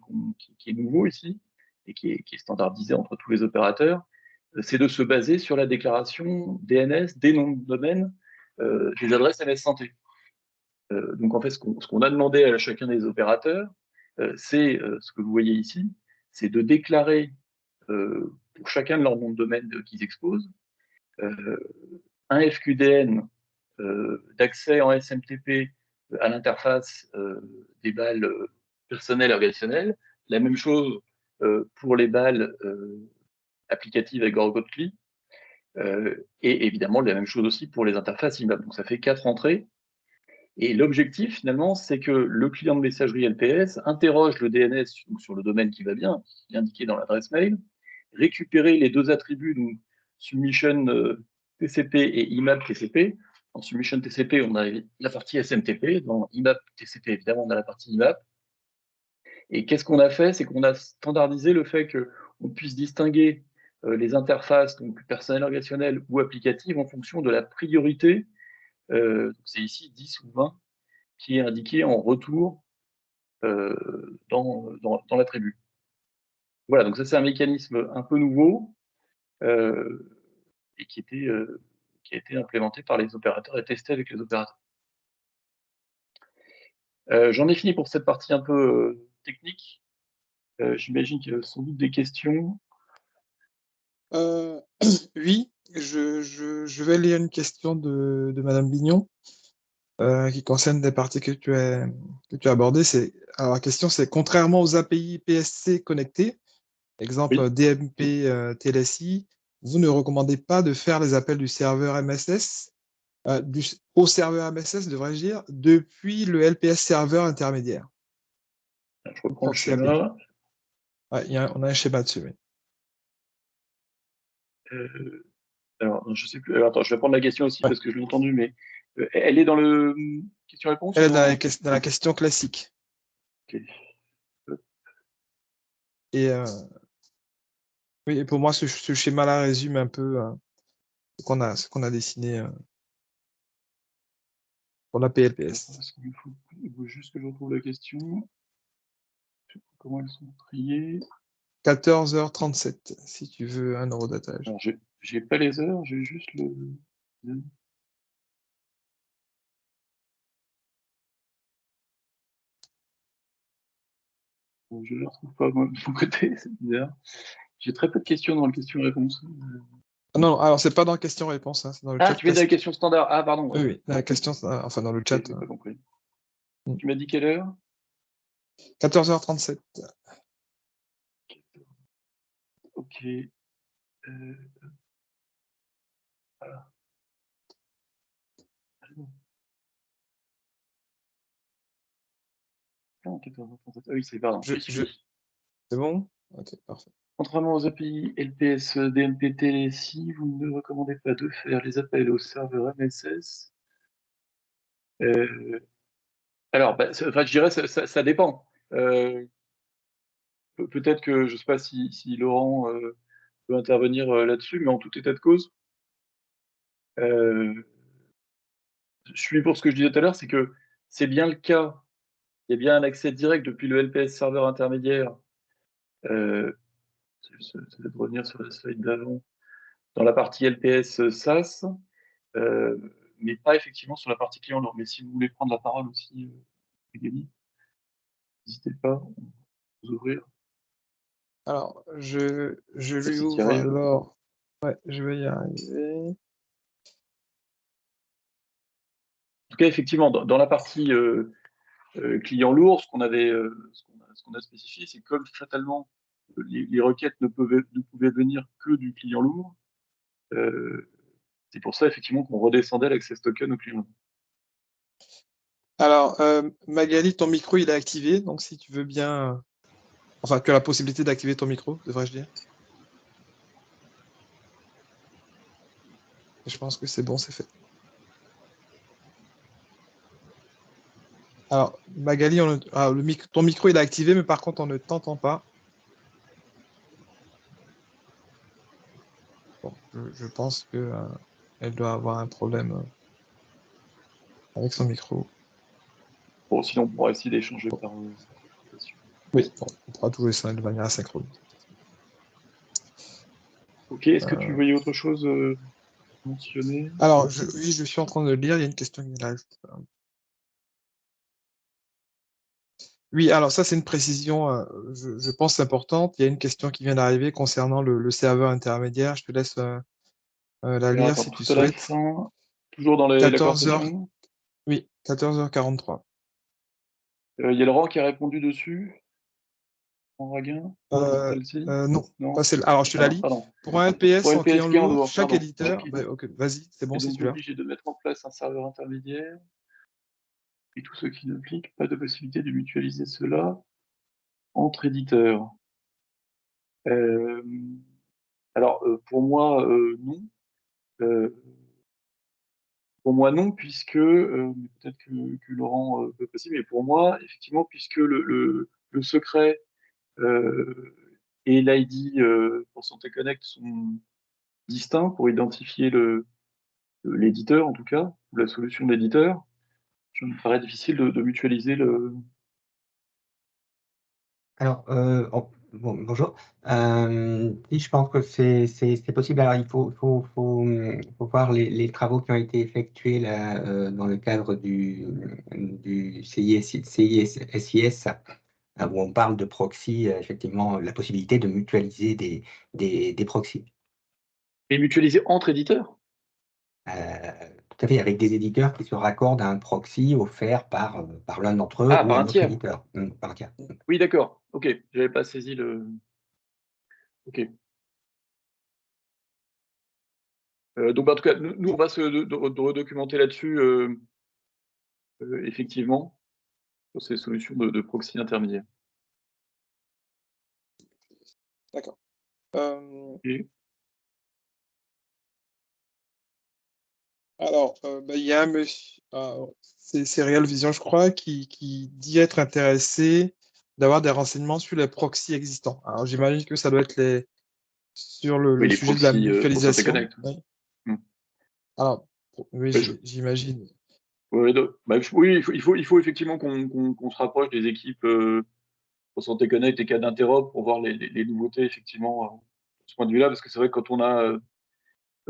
qui est nouveau ici, et qui est standardisé entre tous les opérateurs, c'est de se baser sur la déclaration DNS, des noms de domaine, des adresses MS Santé. Donc en fait, ce qu'on a demandé à chacun des opérateurs, c'est ce que vous voyez ici, c'est de déclarer pour chacun de leurs noms de domaine qu'ils exposent, un FQDN d'accès en SMTP à l'interface des balles personnelles et organisationnelles. La même chose pour les balles applicatives avec Gorgotli. Et évidemment, la même chose aussi pour les interfaces IMAP. Donc ça fait 4 entrées. Et l'objectif, finalement, c'est que le client de messagerie LPS interroge le DNS sur le domaine qui va bien, qui est indiqué dans l'adresse mail, récupérer les deux attributs, donc submission TCP et IMAP TCP. En submission TCP, on a la partie SMTP. Dans IMAP TCP, évidemment, on a la partie IMAP. Et qu'est-ce qu'on a fait? C'est qu'on a standardisé le fait qu'on puisse distinguer les interfaces, donc personnelles, organisationnelles ou applicatives, en fonction de la priorité. C'est ici 10 ou 20 qui est indiqué en retour dans l'attribut. Voilà, donc ça c'est un mécanisme un peu nouveau et qui a été implémenté par les opérateurs et testé avec les opérateurs. J'en ai fini pour cette partie un peu technique. J'imagine qu'il y a sans doute des questions. Oui, je vais lire une question de Madame Bignon qui concerne des parties que tu as abordées. Alors, la question, c'est contrairement aux API PSC connectés, exemple Oui. DMP TLSI, vous ne recommandez pas de faire les appels du serveur MSS, au serveur MSS, devrais-je dire, depuis le LPS serveur intermédiaire. Je reprends le schéma. Ouais, on a un schéma dessus. Oui. Alors, je sais plus. Alors, attends, je vais prendre la question aussi parce que je l'ai entendue, mais elle est dans le question-réponse? Elle est dans la question classique. Okay. Et oui, et pour moi, ce schéma-là résume un peu ce qu'on a dessiné pour la PLPS. Il faut juste que je retrouve la question. Comment elles sont triées? 14h37, si tu veux un eurodatage. Alors, j'ai pas les heures, j'ai juste le. Bon, je ne les retrouve pas moi, de mon côté, c'est bizarre. J'ai très peu de questions dans le question-réponse. Non, alors c'est pas dans question-réponse, hein, c'est dans le chat. Ah, tu mets dans la question standard. Ah, pardon. Oui, oui, la question, enfin dans le chat. J'ai pas compris. Tu m'as dit quelle heure? 14h37. Ok. Voilà. Ah, 14h37. Ah oui, c'est pardon. C'est bon? Ok, parfait. Contrairement aux API LPS, DMP, TLSI, vous ne recommandez pas de faire les appels au serveur MSS. Alors, je dirais ça dépend. Peut-être que je ne sais pas si Laurent peut intervenir là-dessus, mais en tout état de cause, je suis pour ce que je disais tout à l'heure, c'est que c'est bien le cas. Il y a bien un accès direct depuis le LPS serveur intermédiaire. Ça va revenir sur la slide d'avant, dans la partie LPS SaaS, mais pas effectivement sur la partie client. Mais si vous voulez prendre la parole aussi, Magali, n'hésitez pas à vous ouvrir. Alors, je lui Si ouvre alors. Ouais, je vais y arriver. En tout cas, effectivement, dans la partie client lourd, ce qu'on a spécifié, c'est comme fatalement les requêtes ne pouvaient venir que du client lourd, C'est pour ça, effectivement, qu'on redescendait l'access token au client. Alors, Magali, ton micro, il est activé, donc si tu veux bien... Enfin, tu as la possibilité d'activer ton micro, devrais-je dire. Je pense que c'est bon, c'est fait. Alors, Magali, ton micro, il est activé, mais par contre, on ne t'entend pas. Bon, je pense que elle doit avoir un problème avec son micro. Bon, sinon, on pourra essayer d'échanger par... Oui, bon, on pourra toujours essayer de manière asynchrone. Ok, est-ce que tu voyais autre chose mentionner? Alors, oui, je suis en train de lire, il y a une question qui arrive. Oui, alors ça, c'est une précision, je pense, importante. Il y a une question qui vient d'arriver concernant le serveur intermédiaire. Je te laisse la Alors, lire attends, si tu tout à la souhaites. fin, toujours dans la 14h, conversation. oui, 14h43. Il y a Laurent qui a répondu dessus. En Raguin, celle-ci. Non, Non. pas celle. Alors, je te la lis. Pardon. Pour un LPS Pour en client LPS15, lourd, chaque pardon. éditeur... Qui Bah, ok, vas-y, c'est bon est si donc tu l'as. obligé de mettre en place un serveur intermédiaire. Et tout ce qui n'implique pas de possibilité de mutualiser cela entre éditeurs. Alors, pour moi, non. Pour moi, non, puisque, mais peut-être que Laurent peut possible, mais pour moi, effectivement, puisque le secret et l'ID pour Santé Connect sont distincts pour identifier l'éditeur, en tout cas, ou la solution de l'éditeur, je me paraît difficile de mutualiser le... Alors, bonjour. Oui, je pense que c'est possible. Alors, il faut voir les travaux qui ont été effectués là, dans le cadre du CISIS, où on parle de proxy, effectivement, la possibilité de mutualiser des proxys. Et mutualiser entre éditeurs? Tout à fait, avec des éditeurs qui se raccordent à un proxy offert par l'un d'entre eux Ah, ou par un un autre tiers. éditeur. Par un tiers. Oui, d'accord. Ok, j'avais pas saisi le... Ok. Donc, en tout cas, nous on va se redocumenter là-dessus, effectivement, sur ces solutions de proxy intermédiaire. D'accord. Et Alors, il y a un monsieur, c'est Real Vision, je crois, qui dit être intéressé d'avoir des renseignements sur les proxys existants. Alors, j'imagine que ça doit être sur le oui, les sujet de la proxys pour Santé mutualisation. Connect. Oui. Hmm. Alors, oui, Ouais, j'imagine. oui, oui, il faut effectivement qu'on se rapproche des équipes pour Santé Connect et CAD Interop pour voir les nouveautés, effectivement, de ce point de vue-là, parce que c'est vrai que quand on a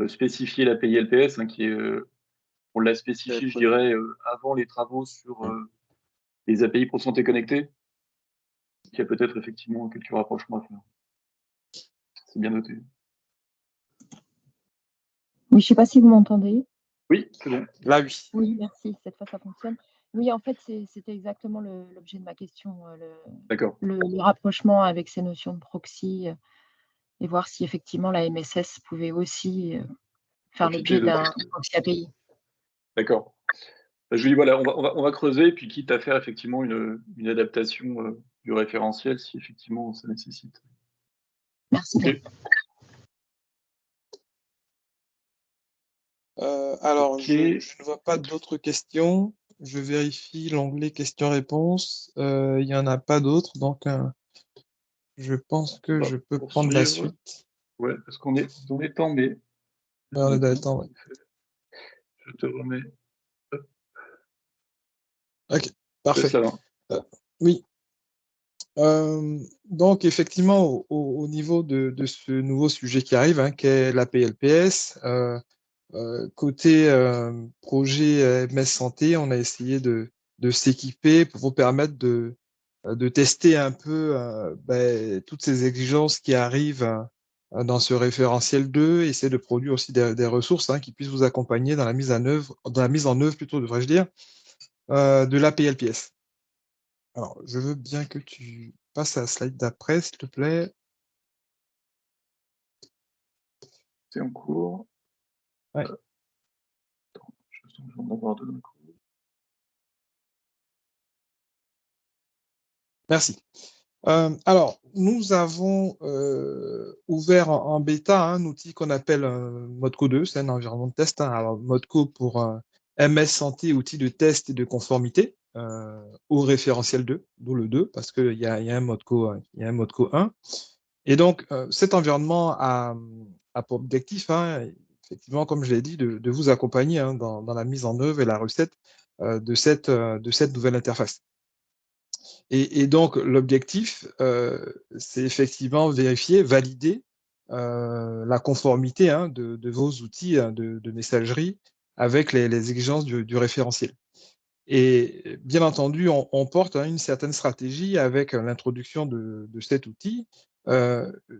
spécifié l'API LPS, hein, on l'a spécifié, je dirais, avant les travaux sur les API pour Santé Connectée, il y a peut-être effectivement quelques rapprochements à faire. C'est bien noté. Oui, je ne sais pas si vous m'entendez. Oui, c'est bon. Là, oui. Oui, merci. Cette fois, ça fonctionne. Oui, en fait, c'était exactement l'objet de ma question, D'accord. le rapprochement avec ces notions de proxy et voir si effectivement la MSS pouvait aussi faire Profiter l'objet de d'un ça. proxy API. D'accord. Je lui dis, voilà, on va creuser, puis quitte à faire effectivement une adaptation du référentiel, si effectivement ça nécessite. Merci bien. Ok. Alors, Ok. je ne vois pas d'autres questions. Je vérifie l'onglet questions-réponses. Il n'y en a pas d'autres, donc je pense que On va je peux prendre la suite. Ouais, parce qu'on est dans les temps, mais... Ouais, on est dans le temps, ouais. Je te remets. Hop, Ok, je te parfait. laisse la main. Oui. Donc, effectivement, au niveau de ce nouveau sujet qui arrive, hein, qu'est l'APLPS, côté projet MS Santé, on a essayé de s'équiper pour vous permettre de tester un peu toutes ces exigences qui arrivent dans ce référentiel 2, essayer de produire aussi des ressources hein, qui puissent vous accompagner dans la mise en œuvre, plutôt, devrais-je dire, de l'APLPS. Alors, je veux bien que tu passes à la slide d'après, s'il te plaît. C'est en cours. Ouais. Je viens d'en voir deux d'un coup. Merci. Alors, nous avons ouvert en bêta un outil qu'on appelle Modco 2, c'est un environnement de test. Alors, Modco pour MS Santé, outil de test et de conformité au référentiel 2, d'où le 2, parce qu'il y a un Modco 1. Et donc, cet environnement a pour objectif, effectivement, comme je l'ai dit, de vous accompagner dans la mise en œuvre et la recette de cette nouvelle interface. Et donc, l'objectif, c'est effectivement vérifier, valider la conformité de vos outils de messagerie avec les exigences du référentiel. Et bien entendu, on porte une certaine stratégie avec l'introduction de cet outil.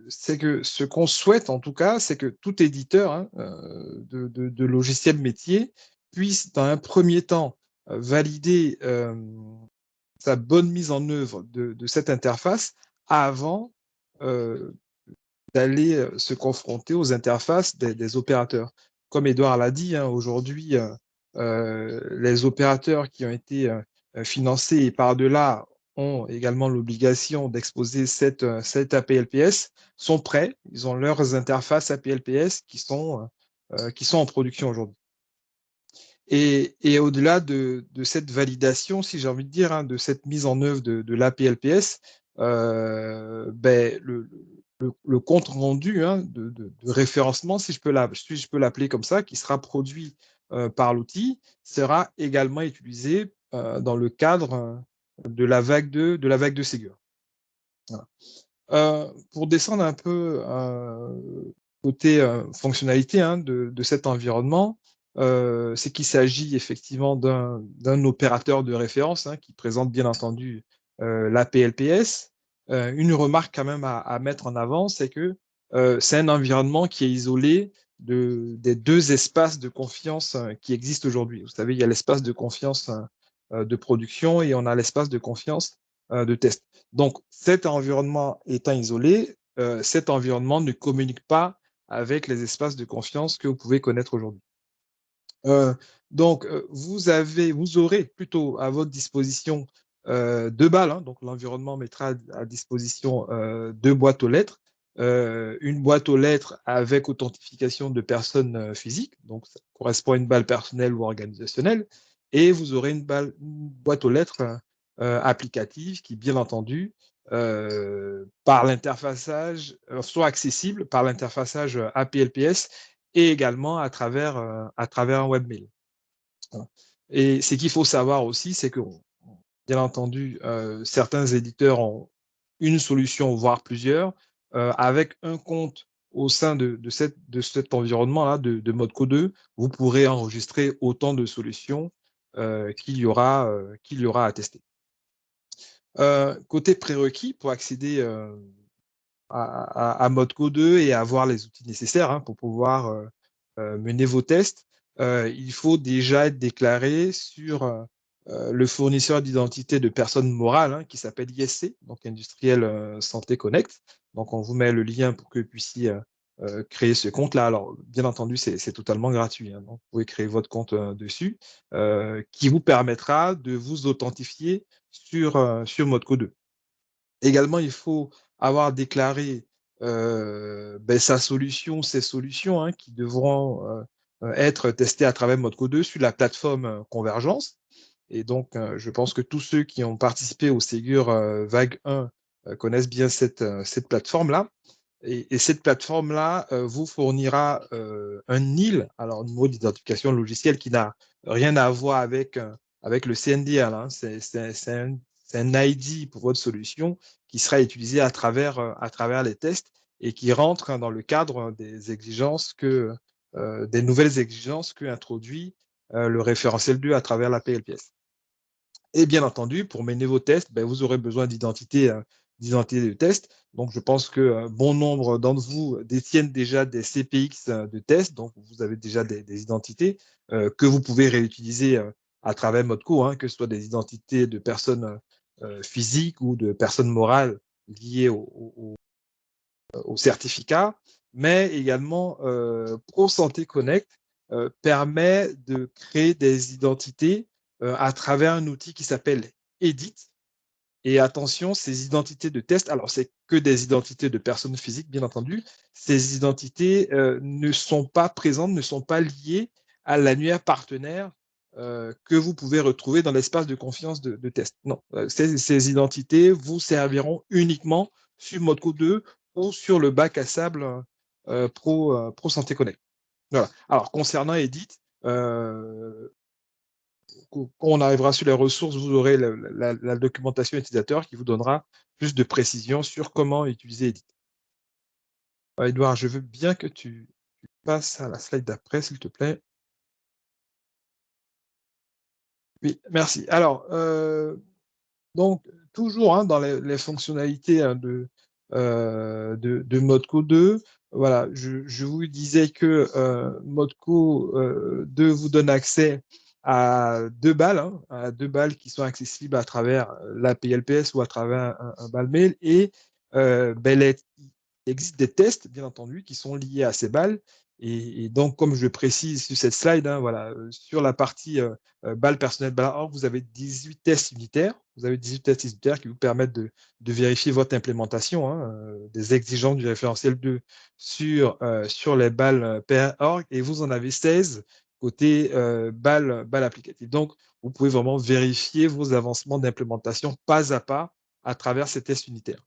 C'est que ce qu'on souhaite, en tout cas, c'est que tout éditeur de logiciels métiers puisse, dans un premier temps, valider sa bonne mise en œuvre de cette interface avant d'aller se confronter aux interfaces des opérateurs. Comme Edouard l'a dit, aujourd'hui, les opérateurs qui ont été financés et par-delà ont également l'obligation d'exposer cette APLPS sont prêts, ils ont leurs interfaces APLPS qui sont en production aujourd'hui. Et au-delà de cette validation, si j'ai envie de dire, de cette mise en œuvre de l'APLPS, le compte rendu de référencement, si je peux l'appeler comme ça, qui sera produit par l'outil, sera également utilisé dans le cadre de la vague de Ségur. Voilà. Pour descendre un peu côté fonctionnalité de cet environnement, c'est qu'il s'agit effectivement d'un opérateur de référence qui présente bien entendu l'APLPS. Une remarque quand même à mettre en avant, c'est que c'est un environnement qui est isolé des deux espaces de confiance qui existent aujourd'hui. Vous savez, il y a l'espace de confiance de production et on a l'espace de confiance de test. Donc, cet environnement étant isolé, cet environnement ne communique pas avec les espaces de confiance que vous pouvez connaître aujourd'hui. Donc, vous aurez plutôt à votre disposition deux balles. Donc, l'environnement mettra à disposition deux boîtes aux lettres. Une boîte aux lettres avec authentification de personnes physiques, donc ça correspond à une balle personnelle ou organisationnelle, et vous aurez une boîte aux lettres applicative qui, bien entendu, par l'interfaçage, soit accessible par l'interfaçage APLPS et également à travers un webmail. Et ce qu'il faut savoir aussi, c'est que, bien entendu, certains éditeurs ont une solution, voire plusieurs, avec un compte au sein de cet environnement-là de Modco 2, vous pourrez enregistrer autant de solutions qu'il y aura à tester. Côté prérequis, pour accéder à Modco 2 et avoir les outils nécessaires pour pouvoir mener vos tests, il faut déjà être déclaré sur le fournisseur d'identité de personnes morales qui s'appelle ISC, donc Industriel Santé Connect. Donc, on vous met le lien pour que vous puissiez créer ce compte-là. Alors, bien entendu, c'est totalement gratuit. Donc, vous pouvez créer votre compte dessus, qui vous permettra de vous authentifier sur Modco 2. Également, il faut avoir déclaré sa solution, ces solutions qui devront être testées à travers Modco 2 sur la plateforme Convergence. Et donc, je pense que tous ceux qui ont participé au Ségur Vague 1 connaissent bien cette plateforme-là. Et cette plateforme-là vous fournira un NIL, alors niveau d'identification logicielle qui n'a rien à voir avec le CNDL. C'est un ID pour votre solution qui sera utilisé à travers les tests et qui rentre dans le cadre des exigences des nouvelles exigences qu'introduit le référentiel 2 à travers la PLPS. Et bien entendu, pour mener vos tests, vous aurez besoin d'identité de test. Donc, je pense que bon nombre d'entre vous détiennent déjà des CPX de test. Donc, vous avez déjà des identités que vous pouvez réutiliser à travers Modco, que ce soit des identités de personnes physiques ou de personnes morales liées au certificat, mais également Pro Santé Connect permet de créer des identités à travers un outil qui s'appelle Edit. Et attention, ces identités de test, alors c'est que des identités de personnes physiques, bien entendu, ces identités ne sont pas présentes, ne sont pas liées à l'annuaire partenaire que vous pouvez retrouver dans l'espace de confiance de test. Non, ces identités vous serviront uniquement sur Modco 2 ou sur le bac à sable Pro Santé Connect. Voilà. Alors, concernant Edit, quand on arrivera sur les ressources, vous aurez la documentation utilisateur qui vous donnera plus de précision sur comment utiliser Edit. Edouard, je veux bien que tu passes à la slide d'après, s'il te plaît. Oui, merci. Alors, donc, toujours dans les fonctionnalités de Modco 2, voilà, je vous disais que Modco 2 vous donne accès à 2 balles, à 2 balles qui sont accessibles à travers l'API LPS ou à travers un bal mail. Et il existe des tests, bien entendu, qui sont liés à ces balles. Et donc, comme je précise sur cette slide, voilà, sur la partie balle personnelle, balle.org, vous avez 18 tests unitaires. Vous avez 18 tests unitaires qui vous permettent de vérifier votre implémentation des exigences du référentiel 2 sur les balles PR.org, et vous en avez 16 côté balle applicative. Donc, vous pouvez vraiment vérifier vos avancements d'implémentation pas à pas à travers ces tests unitaires.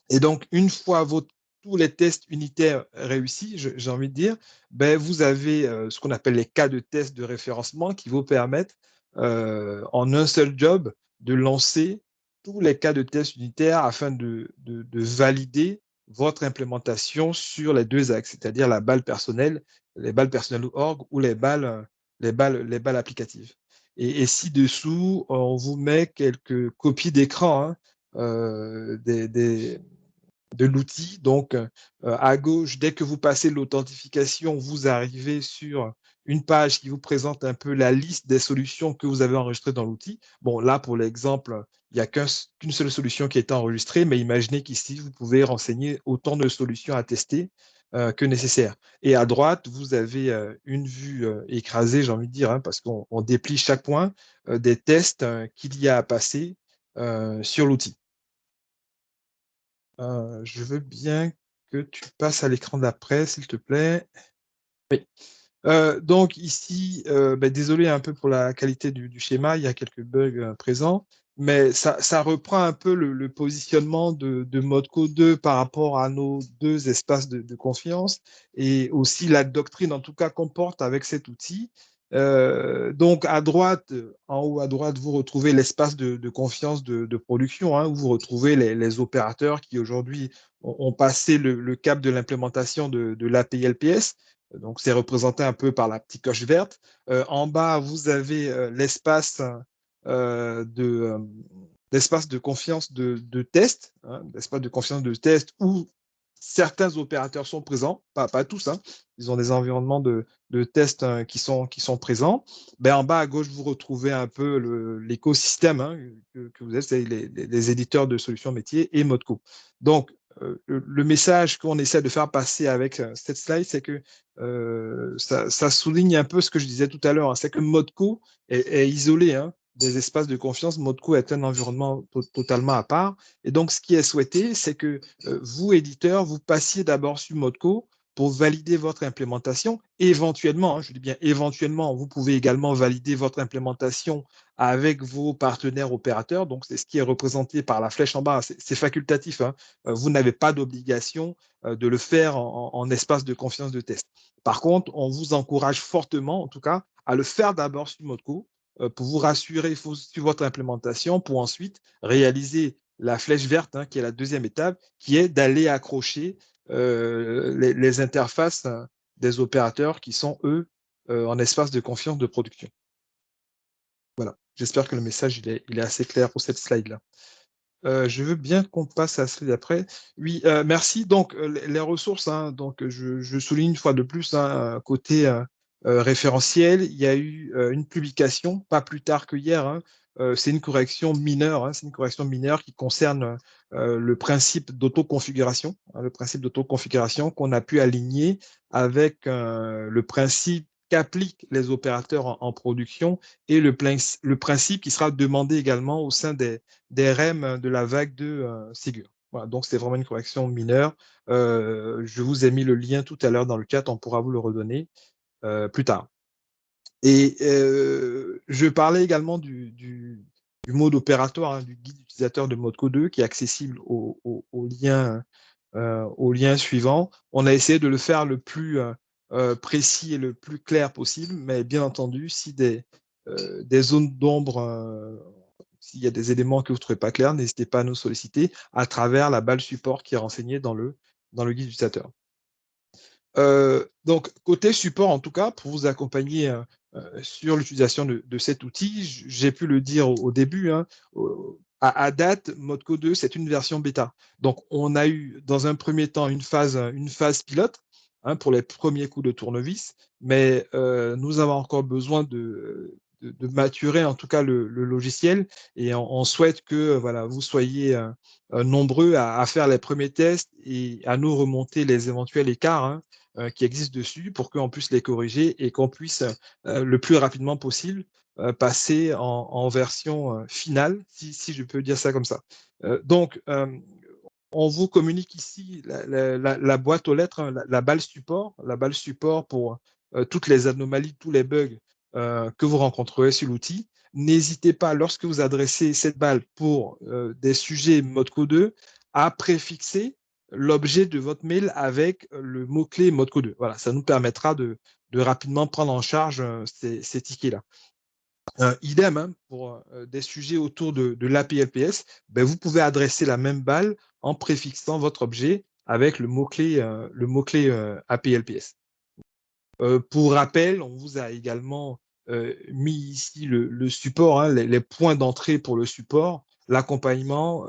Et donc, une fois tous les tests unitaires réussis, j'ai envie de dire, vous avez ce qu'on appelle les cas de test de référencement qui vous permettent, en un seul job, de lancer tous les cas de test unitaires afin de valider votre implémentation sur les 2 axes, c'est-à-dire la balle personnelle, les balles personnelles org ou les balles applicatives. Et ci-dessous, on vous met quelques copies d'écran de l'outil. Donc, à gauche, dès que vous passez l'authentification, vous arrivez sur une page qui vous présente un peu la liste des solutions que vous avez enregistrées dans l'outil. Bon, là, pour l'exemple, il n'y a qu'une seule solution qui est enregistrée, mais imaginez qu'ici, vous pouvez renseigner autant de solutions à tester que nécessaire. Et à droite, vous avez une vue écrasée, j'ai envie de dire, parce qu'on déplie chaque point des tests qu'il y a à passer sur l'outil. Je veux bien que tu passes à l'écran d'après, s'il te plaît. Oui. Donc ici, désolé un peu pour la qualité du schéma, il y a quelques bugs présents, mais ça reprend un peu le positionnement de Modco 2 par rapport à nos 2 espaces de confiance, et aussi la doctrine, en tout cas, qu'on porte avec cet outil. Donc à droite, en haut à droite, vous retrouvez l'espace de confiance de production, où vous retrouvez les opérateurs qui aujourd'hui ont passé le cap de l'implémentation de l'API LPS. Donc, c'est représenté un peu par la petite coche verte. En bas, vous avez l'espace de confiance de test, l'espace de confiance de test où certains opérateurs sont présents, pas tous, ils ont des environnements de test qui sont présents. En bas à gauche, vous retrouvez un peu l'écosystème que vous êtes, c'est les éditeurs de solutions métiers et Modco. Donc, le message qu'on essaie de faire passer avec cette slide, c'est que ça souligne un peu ce que je disais tout à l'heure, c'est que Modco est isolé des espaces de confiance. Modco est un environnement totalement à part. Et donc, ce qui est souhaité, c'est que vous, éditeurs, vous passiez d'abord sur Modco pour valider votre implémentation. Éventuellement, je dis bien éventuellement, vous pouvez également valider votre implémentation avec vos partenaires opérateurs. Donc, c'est ce qui est représenté par la flèche en bas. C'est facultatif. Vous n'avez pas d'obligation de le faire en espace de confiance de test. Par contre, on vous encourage fortement, en tout cas, à le faire d'abord sur Modco pour vous rassurer sur votre implémentation, pour ensuite réaliser la flèche verte, qui est la deuxième étape, qui est d'aller accrocher les interfaces des opérateurs qui sont, eux, en espace de confiance de production. Voilà, j'espère que le message il est assez clair pour cette slide-là. Je veux bien qu'on passe à la slide après. Oui, merci. Donc, les ressources, donc je souligne une fois de plus, côté référentiel, il y a eu une publication, pas plus tard que hier. C'est une correction mineure, c'est une correction mineure qui concerne le principe d'autoconfiguration, le principe d'autoconfiguration qu'on a pu aligner avec le principe qu'appliquent les opérateurs en production et le principe qui sera demandé également au sein des REM de la vague de Ségur. Voilà, donc c'est vraiment une correction mineure. Je vous ai mis le lien tout à l'heure dans le chat, on pourra vous le redonner plus tard. Et je parlais également du mode opératoire, hein, du guide utilisateur de Modco 2 qui est accessible au lien suivant. On a essayé de le faire le plus précis et le plus clair possible, mais bien entendu, si des zones d'ombre, s'il y a des éléments que vous ne trouvez pas clairs, n'hésitez pas à nous solliciter à travers la balle support qui est renseignée dans le guide utilisateur. Donc, côté support, en tout cas, pour vous accompagner sur l'utilisation de cet outil, j'ai pu le dire au début, hein, à date, Modco 2, c'est une version bêta. Donc, on a eu, dans un premier temps, une phase pilote hein, pour les premiers coups de tournevis, mais nous avons encore besoin de maturer, en tout cas, le logiciel, et on souhaite que voilà, vous soyez nombreux à faire les premiers tests et à nous remonter les éventuels écarts hein, qui existent dessus pour qu'on puisse les corriger et qu'on puisse le plus rapidement possible passer en version finale, si je peux dire ça comme ça. Donc, on vous communique ici la boîte aux lettres, hein, la balle support pour toutes les anomalies, tous les bugs que vous rencontrerez sur l'outil. N'hésitez pas, lorsque vous adressez cette balle pour des sujets Modco 2, à préfixer l'objet de votre mail avec le mot-clé Modco 2. Voilà, ça nous permettra de rapidement prendre en charge ces tickets-là. Idem hein, pour des sujets autour de l'API LPS, ben, vous pouvez adresser la même balle en préfixant votre objet avec le mot-clé API LPS. Pour rappel, on vous a également mis ici le support, hein, les points d'entrée pour le support, l'accompagnement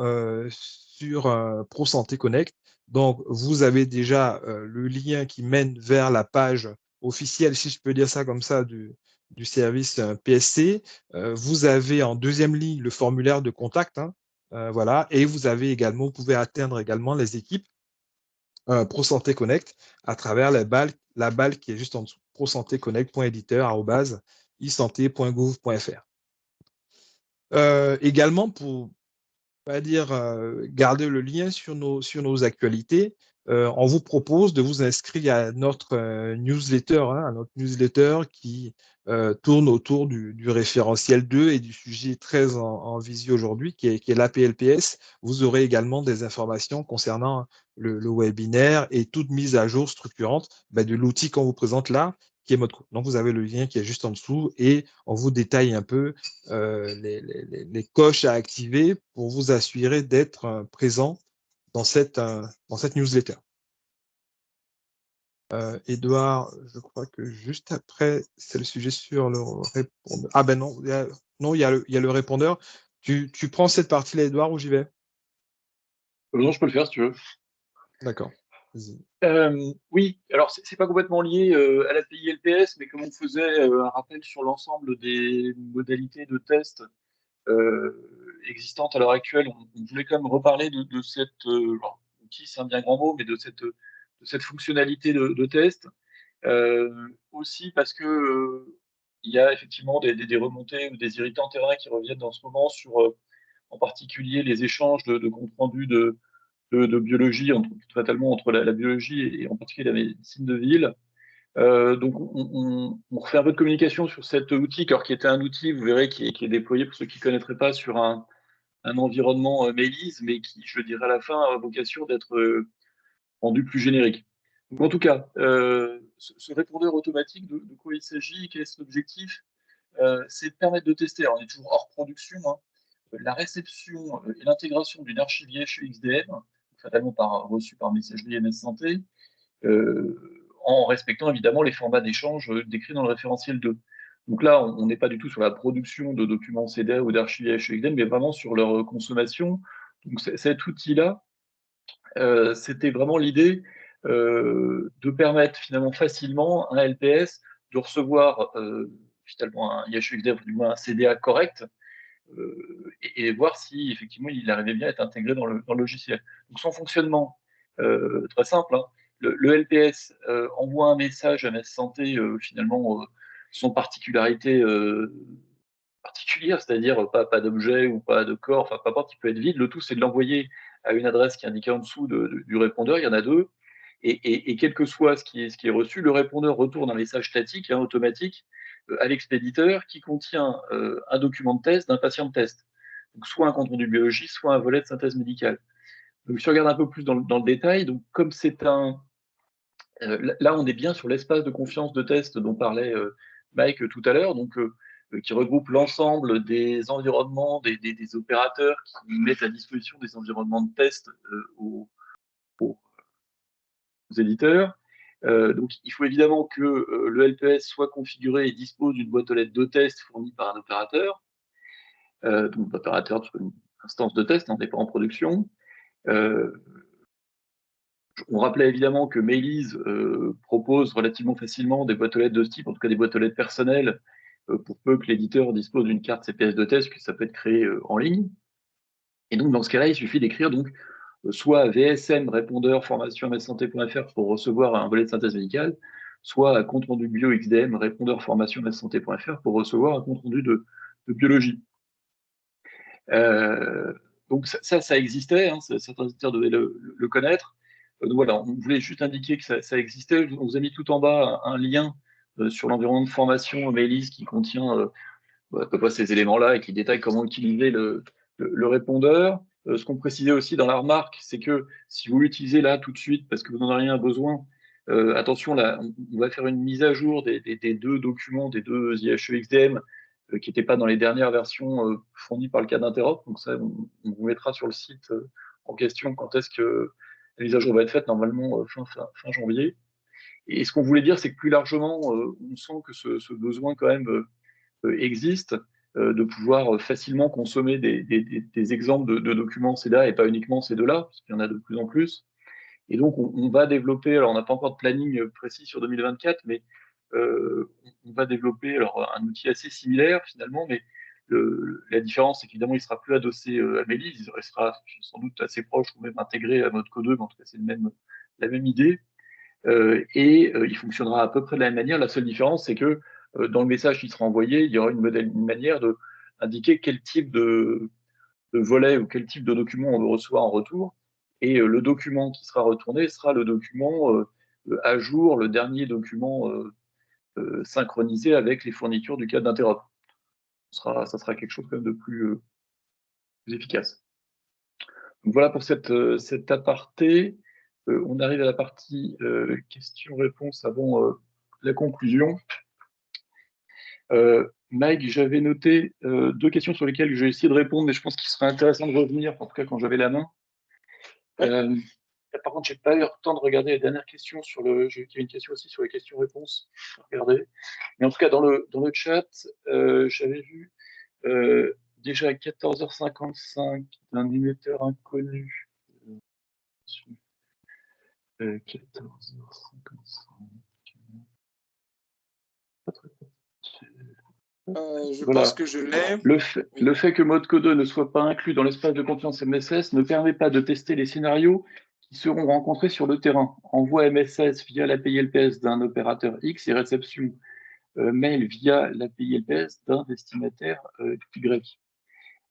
sur ProSanté Connect. Donc, vous avez déjà le lien qui mène vers la page officielle, si je peux dire ça comme ça, du service PSC. Vous avez en deuxième ligne le formulaire de contact, hein, voilà, et vous avez également, vous pouvez atteindre également les équipes ProSanté Connect à travers la balle qui est juste en dessous, prosantéconnect.editeur@isanté.gouv.fr. Également, pour garder le lien sur nos actualités, on vous propose de vous inscrire à notre newsletter, hein, à notre newsletter qui tourne autour du référentiel 2 et du sujet très en visio aujourd'hui, qui est l'APLPS. Vous aurez également des informations concernant le webinaire et toute mise à jour structurante de l'outil qu'on vous présente là, qui est Modco. Donc, vous avez le lien qui est juste en dessous et on vous détaille un peu les coches à activer pour vous assurer d'être présent dans cette newsletter. Edouard, je crois que juste après, c'est le sujet sur le répondeur. Ah ben non, il y a le répondeur. Tu prends cette partie-là, Edouard, ou j'y vais? Non, je peux le faire si tu veux. D'accord. Oui, alors c'est pas complètement lié à l'API LPS, mais comme on faisait un rappel sur l'ensemble des modalités de test existantes à l'heure actuelle, on voulait quand même reparler de cette outil, c'est un bien grand mot, mais de cette fonctionnalité de test. Aussi parce que il y a effectivement des remontées ou des irritants terrain qui reviennent en ce moment sur en particulier les échanges de compte rendu de biologie, totalement entre la biologie et en particulier la médecine de ville. Donc, on refait un peu de communication sur cet outil, alors qui était un outil, vous verrez, qui est déployé, pour ceux qui ne connaîtraient pas, sur un environnement Mailise, mais qui, je dirais à la fin, a vocation d'être rendu plus générique. Donc, en tout cas, ce répondeur automatique, de quoi il s'agit, quel est son objectif? C'est de permettre de tester, alors on est toujours hors production, hein, la réception et l'intégration d'une archive IHE XDM, fatalement reçue par messagerie MS Santé, en respectant évidemment les formats d'échange décrits dans le référentiel 2. Donc là, on n'est pas du tout sur la production de documents CDA ou d'archives IHE XDM, mais vraiment sur leur consommation. Donc cet outil-là, c'était vraiment l'idée de permettre finalement facilement à un LPS de recevoir finalement un IHE XDM, ou du moins un CDA correct, et voir si effectivement il arrivait bien à être intégré dans le logiciel. Donc son fonctionnement, très simple, hein, le LPS envoie un message à MS Santé, finalement, sans particularité particulière, c'est-à-dire pas d'objet ou pas de corps, enfin, peu importe, il peut être vide. Le tout, c'est de l'envoyer à une adresse qui est indiquée en dessous du répondeur. Il y en a 2. Et quel que soit ce qui est reçu, le répondeur retourne un message statique, automatique, à l'expéditeur qui contient un document de test d'un patient de test. Donc, soit un compte rendu biologique, soit un volet de synthèse médicale. Donc, si on regarde un peu plus dans le détail, donc, comme c'est là, on est bien sur l'espace de confiance de test dont parlait Mike tout à l'heure, donc qui regroupe l'ensemble des environnements, des opérateurs qui mettent à disposition des environnements de test aux éditeurs. Donc, il faut évidemment que le LPS soit configuré et dispose d'une boîte aux lettres de test fournie par un opérateur. Donc, l'opérateur sur une instance de test, on n'est pas en production. On rappelait évidemment que Mailise propose relativement facilement des boîtes aux lettres de ce type, en tout cas des boîtes aux lettres personnelles, pour peu que l'éditeur dispose d'une carte CPS de test, que ça peut être créé en ligne. Et donc, dans ce cas-là, il suffit d'écrire donc soit VSM répondeur formation mssanté.fr pour recevoir un volet de synthèse médicale, soit à compte rendu bio XDM répondeur formation mssanté.fr pour recevoir un compte rendu de biologie. Donc ça existait, hein, certains éditeurs devaient le connaître. Donc voilà, on voulait juste indiquer que ça existait. On vous a mis tout en bas un lien sur l'environnement de formation Mailise qui contient à peu près ces éléments-là et qui détaille comment utiliser le répondeur. Ce qu'on précisait aussi dans la remarque, c'est que si vous l'utilisez là tout de suite parce que vous n'en avez rien besoin, attention, là, on va faire une mise à jour des 2 documents, des 2 IHE XDM qui n'étaient pas dans les dernières versions fournies par le cadre d'Interop. Donc ça, on vous mettra sur le site en question quand est-ce que la mise à jour va être faite, normalement fin janvier. Et ce qu'on voulait dire, c'est que plus largement, on sent que ce besoin quand même existe, de pouvoir facilement consommer des exemples de documents CEDA et pas uniquement ces 2-là, parce qu'il y en a de plus en plus. Et donc, on va développer, alors on n'a pas encore de planning précis sur 2024, mais on va développer alors, un outil assez similaire finalement, mais la différence, c'est qu'évidemment, il ne sera plus adossé à Mailise, il restera sans doute assez proche ou même intégré à Modco 2, mais en tout cas, c'est la même idée. Et il fonctionnera à peu près de la même manière. La seule différence, c'est que dans le message qui sera envoyé, il y aura une manière d'indiquer quel type de volet ou quel type de document on veut recevoir en retour. Et le document qui sera retourné sera le document à jour, le dernier document synchronisé avec les fournitures du cadre d'Interop. Ça sera quelque chose quand même de plus efficace. Donc voilà pour cet aparté. On arrive à la partie questions-réponses avant la conclusion. Mike, j'avais noté 2 questions sur lesquelles je vais essayer de répondre, mais je pense qu'il serait intéressant de revenir, en tout cas quand j'avais la main. Par contre, je n'ai pas eu le temps de regarder la dernière question il y a une question aussi sur les questions-réponses. Regardez. Mais en tout cas, dans le chat, j'avais vu déjà à 14h55 d'un émetteur inconnu. 14h55. Je pense que je l'ai. Le fait que Modco 2 ne soit pas inclus dans l'espace de confiance MSS ne permet pas de tester les scénarios qui seront rencontrés sur le terrain. Envoi MSS via l'API LPS d'un opérateur X et réception mail via l'API LPS d'un destinataire Y.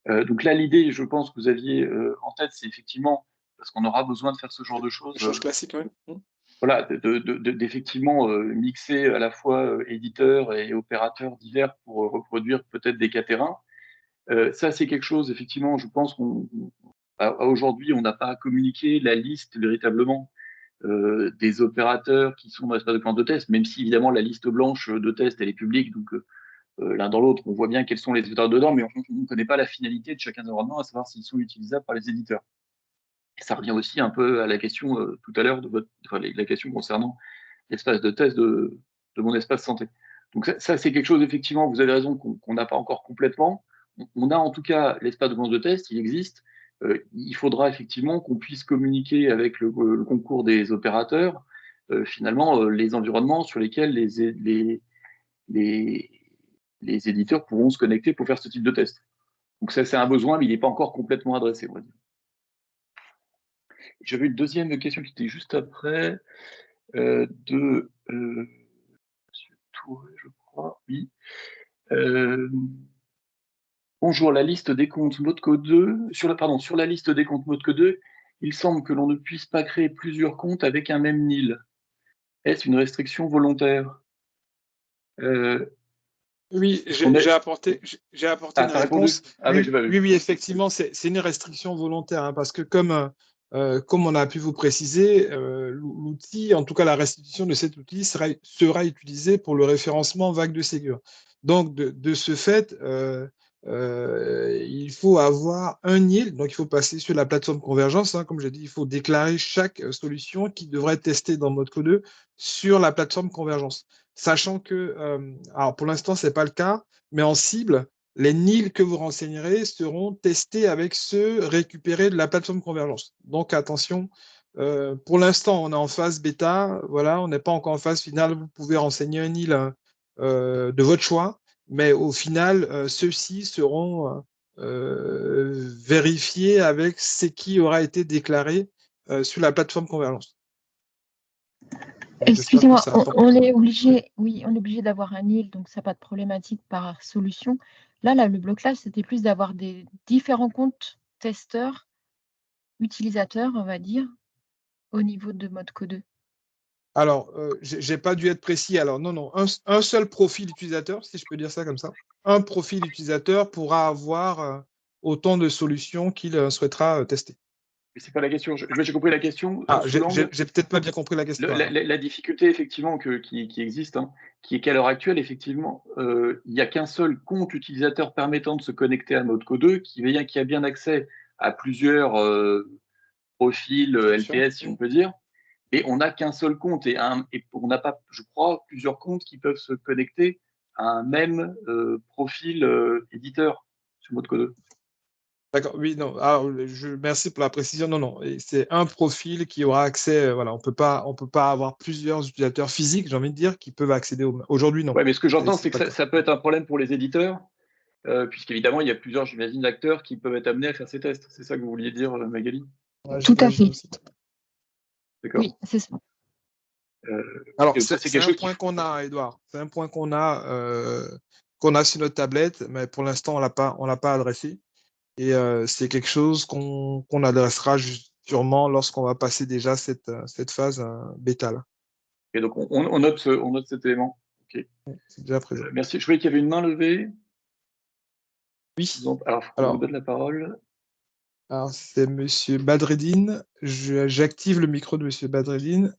Donc là, l'idée, je pense que vous aviez en tête, c'est effectivement, parce qu'on aura besoin de faire ce genre de choses. Chose classique, oui. Voilà, d'effectivement mixer à la fois éditeurs et opérateurs divers pour reproduire peut-être des cas terrains. Ça, c'est quelque chose, effectivement, je pense qu'aujourd'hui, on n'a pas à communiquer la liste véritablement des opérateurs qui sont dans l'espace de plan de test, même si évidemment la liste blanche de test, elle est publique, donc l'un dans l'autre, on voit bien quels sont les éditeurs dedans, mais on ne connaît pas la finalité de chacun des environnements, à savoir s'ils sont utilisables par les éditeurs. Et ça revient aussi un peu à la question tout à l'heure la question concernant l'espace de test de mon espace santé. Donc ça c'est quelque chose, effectivement, vous avez raison, qu'on n'a pas encore complètement. On a en tout cas l'espace de test, il existe. Il faudra effectivement qu'on puisse communiquer avec le concours des opérateurs, finalement, les environnements sur lesquels les éditeurs pourront se connecter pour faire ce type de test. Donc ça, c'est un besoin, mais il n'est pas encore complètement adressé, on va dire. J'avais une deuxième question qui était juste après, de Monsieur Touré, je crois, oui. Bonjour, la liste des comptes ModCo2, sur la liste des comptes ModCo2, il semble que l'on ne puisse pas créer plusieurs comptes avec un même NIL. Est-ce une restriction volontaire? Oui, On est- j'ai apporté Ah, une t'as répondu? réponse. Ah oui, j'ai pas vu. Oui, effectivement, c'est une restriction volontaire, hein, parce que comme on a pu vous préciser, l'outil, en tout cas la restitution de cet outil sera utilisée pour le référencement vague de Ségur. Donc, de ce fait, il faut avoir un NIL, donc il faut passer sur la plateforme Convergence, hein, comme j'ai dit, il faut déclarer chaque solution qui devrait être testée dans ModCo2 sur la plateforme Convergence. Sachant que, alors pour l'instant, ce n'est pas le cas, mais en cible, les NIL que vous renseignerez seront testés avec ceux récupérés de la plateforme Convergence. Donc attention, pour l'instant, on est en phase bêta, voilà, on n'est pas encore en phase finale, vous pouvez renseigner un NIL de votre choix, mais au final, ceux-ci seront vérifiés avec ce qui aura été déclaré sur la plateforme Convergence. Excusez-moi, on est obligé, oui, on est obligé d'avoir un NIL, donc ça n'a pas de problématique par solution. Là, le blocage, c'était plus d'avoir des différents comptes testeurs, utilisateurs, on va dire, au niveau de ModCo2. Alors, j'ai pas dû être précis. Alors, non, un seul profil utilisateur, si je peux dire ça comme ça. Un profil utilisateur pourra avoir autant de solutions qu'il souhaitera tester. Mais c'est pas la question. J'ai compris la question. J'ai peut-être pas bien compris la question. La difficulté, effectivement, qui existe, hein, qui est qu'à l'heure actuelle, effectivement, il n'y a qu'un seul compte utilisateur permettant de se connecter à ModCo2 qui a bien accès à plusieurs profils LPS, si on peut dire. Et on n'a qu'un seul compte et on n'a pas, je crois, plusieurs comptes qui peuvent se connecter à un même profil éditeur sur ModCo2. D'accord, oui, non. Alors, merci pour la précision. Non. C'est un profil qui aura accès. Voilà, on peut pas avoir plusieurs utilisateurs physiques, j'ai envie de dire, qui peuvent accéder aujourd'hui, non. Ouais, mais ce que j'entends, c'est que ça peut être un problème pour les éditeurs, puisqu'évidemment, il y a plusieurs, j'imagine, acteurs qui peuvent être amenés à faire ces tests. C'est ça que vous vouliez dire, Magali? Tout à fait. D'accord. Oui, c'est ça. Alors, c'est un point qu'on a, Edouard. C'est un point qu'on a sur notre tablette, mais pour l'instant, on l'a pas adressé. Et c'est quelque chose qu'on adressera sûrement lorsqu'on va passer déjà cette phase bêta. Là. Et donc, on note cet élément. Okay. C'est déjà présent. Merci. Je voyais qu'il y avait une main levée. Oui. Alors, je vous donne la parole. Alors, c'est Monsieur Badreddine. J'active le micro de Monsieur Badreddine.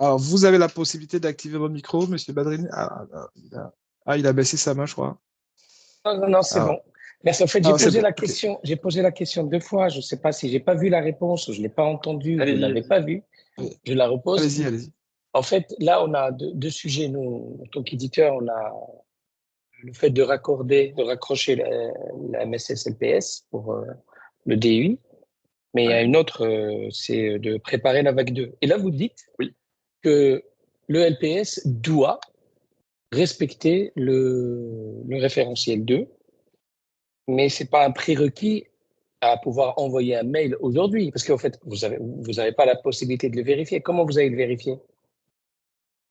Alors, vous avez la possibilité d'activer votre micro, Monsieur Badreddine. Il a baissé sa main, je crois. Non, c'est bon. Merci. En fait, j'ai posé la question 2 fois. Je ne sais pas si j'ai pas vu la réponse, je ne l'ai pas entendue, vous ne l'avez pas vue. Je la repose. Allez-y. En fait, là, on a deux sujets. Nous, en tant qu'éditeur, on a le fait de raccrocher la MSS LPS pour le DUI. Mais il y a une autre, c'est de préparer la vague 2. Et là, vous dites que le LPS doit respecter le référentiel 2, mais ce n'est pas un prérequis à pouvoir envoyer un mail aujourd'hui, parce qu'en fait, vous avez pas la possibilité de le vérifier. Comment vous allez le vérifier?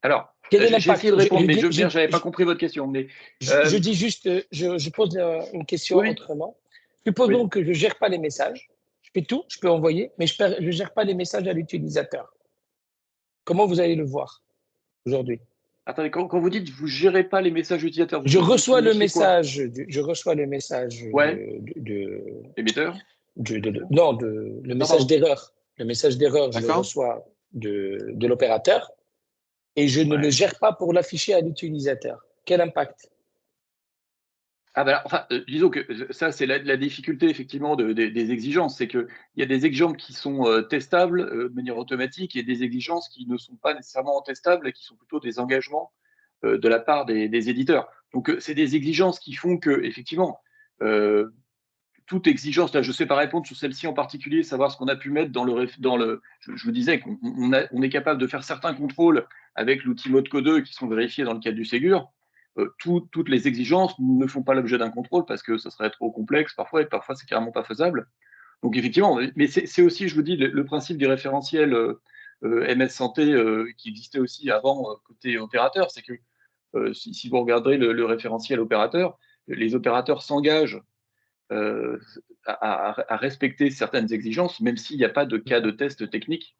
Alors, j'ai essayé de répondre, mais je n'avais pas compris votre question. Mais, je dis juste, je pose une question autrement. Supposons que je ne gère pas les messages. Je fais tout, je peux envoyer, mais je ne gère pas les messages à l'utilisateur. Comment vous allez le voir aujourd'hui? Attendez, quand vous dites vous ne gérez pas les messages utilisateurs, je reçois le message de l'émetteur. Le message d'erreur. Le message d'erreur, je le reçois de l'opérateur et je ne le gère pas pour l'afficher à l'utilisateur. Quel impact? Disons que ça, c'est la difficulté, effectivement, des exigences. C'est qu'il y a des exigences qui sont testables de manière automatique et des exigences qui ne sont pas nécessairement testables et qui sont plutôt des engagements de la part des éditeurs. Donc, c'est des exigences qui font que, effectivement, toute exigence, là, je ne sais pas répondre sur celle-ci en particulier, savoir ce qu'on a pu mettre dans le. Je vous disais qu'on est capable de faire certains contrôles avec l'outil ModCo2 qui sont vérifiés dans le cadre du Ségur. Toutes les exigences ne font pas l'objet d'un contrôle parce que ça serait trop complexe parfois et parfois c'est carrément pas faisable. Donc effectivement, mais c'est aussi, je vous dis, le principe du référentiel MS Santé qui existait aussi avant côté opérateur, c'est que si vous regarderez le référentiel opérateur, les opérateurs s'engagent à respecter certaines exigences, même s'il n'y a pas de cas de test technique.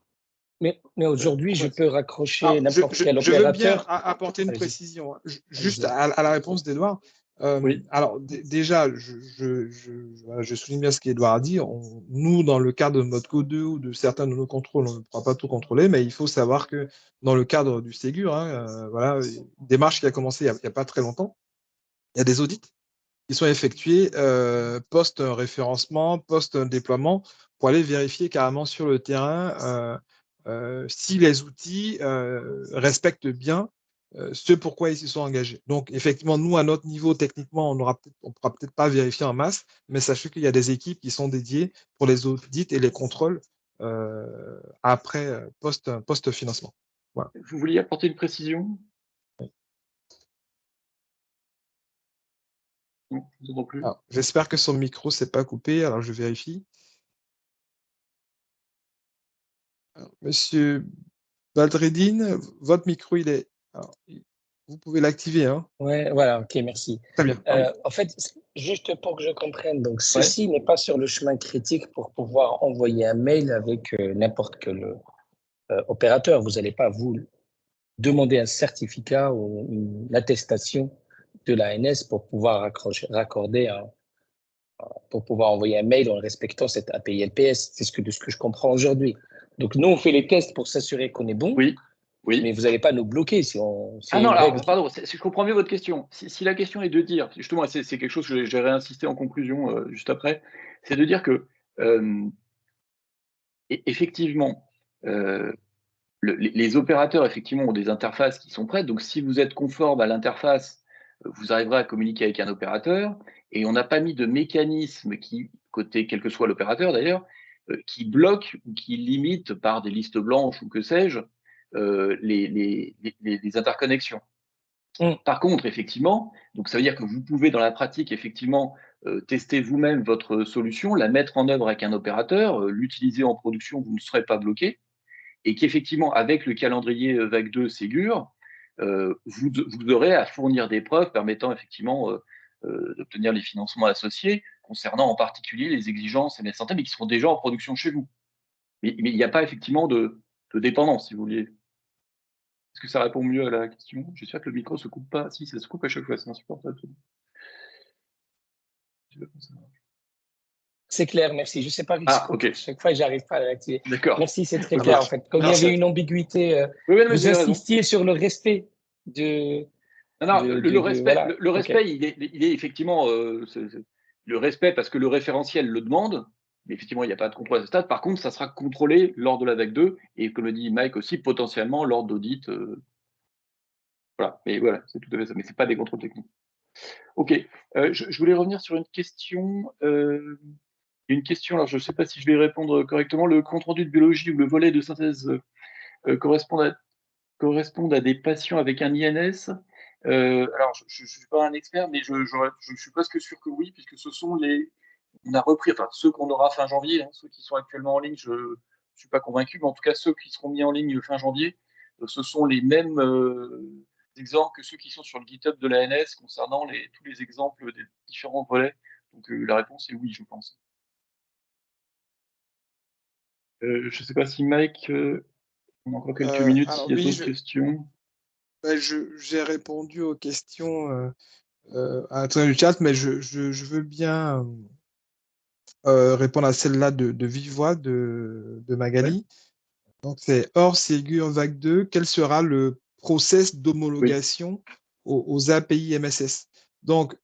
Mais aujourd'hui, je peux raccrocher Alors, n'importe quel je veux bien opérateur. apporter une Allez-y. précision, hein. Juste à la réponse d'Edouard. Oui. Alors, déjà, je souligne bien ce qu'Edouard a dit. Nous, dans le cadre de notre Code 2 ou de certains de nos contrôles, on ne pourra pas tout contrôler, mais il faut savoir que dans le cadre du Ségur, hein, voilà, une démarche qui a commencé il n'y a pas très longtemps, il y a des audits qui sont effectués post-référencement, post-déploiement, pour aller vérifier carrément sur le terrain si les outils respectent bien ce pourquoi ils se sont engagés. Donc, effectivement, nous, à notre niveau, techniquement, on ne pourra peut-être pas vérifier en masse, mais sachez qu'il y a des équipes qui sont dédiées pour les audits et les contrôles après post-financement. Voilà. Vous vouliez apporter une précision? Non, je ne vous entends plus. J'espère que son micro ne s'est pas coupé, alors je vérifie. Alors, Monsieur Badreddine, votre micro, il est. Alors, vous pouvez l'activer. Hein. Ouais, voilà, ok, merci. Très bien. En fait, juste pour que je comprenne, donc ceci n'est pas sur le chemin critique pour pouvoir envoyer un mail avec n'importe quel opérateur. Vous n'allez pas vous demander un certificat ou une attestation de l'ANS pour pouvoir raccorder, pour pouvoir envoyer un mail en respectant cette API LPS. C'est de ce que je comprends aujourd'hui. Donc, nous, on fait les tests pour s'assurer qu'on est bon. Oui. Oui. Mais vous n'allez pas nous bloquer si on. Ah non, alors, pardon, je comprends mieux votre question. Si la question est de dire, justement, c'est quelque chose que j'ai réinsisté en conclusion juste après, c'est de dire que, effectivement, les opérateurs, effectivement, ont des interfaces qui sont prêtes. Donc, si vous êtes conforme à l'interface, vous arriverez à communiquer avec un opérateur. Et on n'a pas mis de mécanisme qui, côté quel que soit l'opérateur d'ailleurs, qui bloque ou qui limite par des listes blanches ou que sais-je, les interconnexions. Par contre, effectivement, donc ça veut dire que vous pouvez dans la pratique effectivement tester vous-même votre solution, la mettre en œuvre avec un opérateur, l'utiliser en production, vous ne serez pas bloqué, et qu'effectivement avec le calendrier Vague 2 Ségur, vous aurez à fournir des preuves permettant effectivement d'obtenir les financements associés concernant en particulier les exigences MS Santé, mais qui seront déjà en production chez vous. Mais il n'y a pas effectivement de dépendance, si vous voulez. Est-ce que ça répond mieux à la question? J'espère que le micro ne se coupe pas. Si, ça se coupe à chaque fois, c'est insupportable. C'est clair, merci. Je ne sais pas, okay. Chaque fois, je n'arrive pas à l'activer. D'accord. Merci, c'est très clair en fait. Comme il y avait une ambiguïté, vous insistiez sur le respect de. Non, le respect, il est effectivement le respect parce que le référentiel le demande. Mais effectivement, il n'y a pas de contrôle à ce stade. Par contre, ça sera contrôlé lors de la vague 2 et, comme le dit Mike aussi, potentiellement lors d'audits. Voilà, mais voilà, c'est tout à fait ça. Mais ce n'est pas des contrôles techniques. Ok, je voulais revenir sur une question. Une question, alors je ne sais pas si je vais répondre correctement. Le compte-rendu de biologie ou le volet de synthèse correspondent à des patients avec un INS. Alors, je ne suis pas un expert, mais je suis presque sûr que oui, puisque ce sont on a repris, enfin, ceux qu'on aura fin janvier, hein, ceux qui sont actuellement en ligne, je ne suis pas convaincu, mais en tout cas, ceux qui seront mis en ligne fin janvier, ce sont les mêmes exemples que ceux qui sont sur le GitHub de l'ANS concernant tous les exemples des différents volets. Donc, la réponse est oui, je pense. Je ne sais pas si Mike, on a encore quelques minutes, s'il y a d'autres questions. J'ai répondu aux questions à travers le chat, mais je veux bien répondre à celle-là de vive voix de Magali. Ouais. Donc, c'est hors Ségur Vague 2, quel sera le process d'homologation aux API MSS? Donc,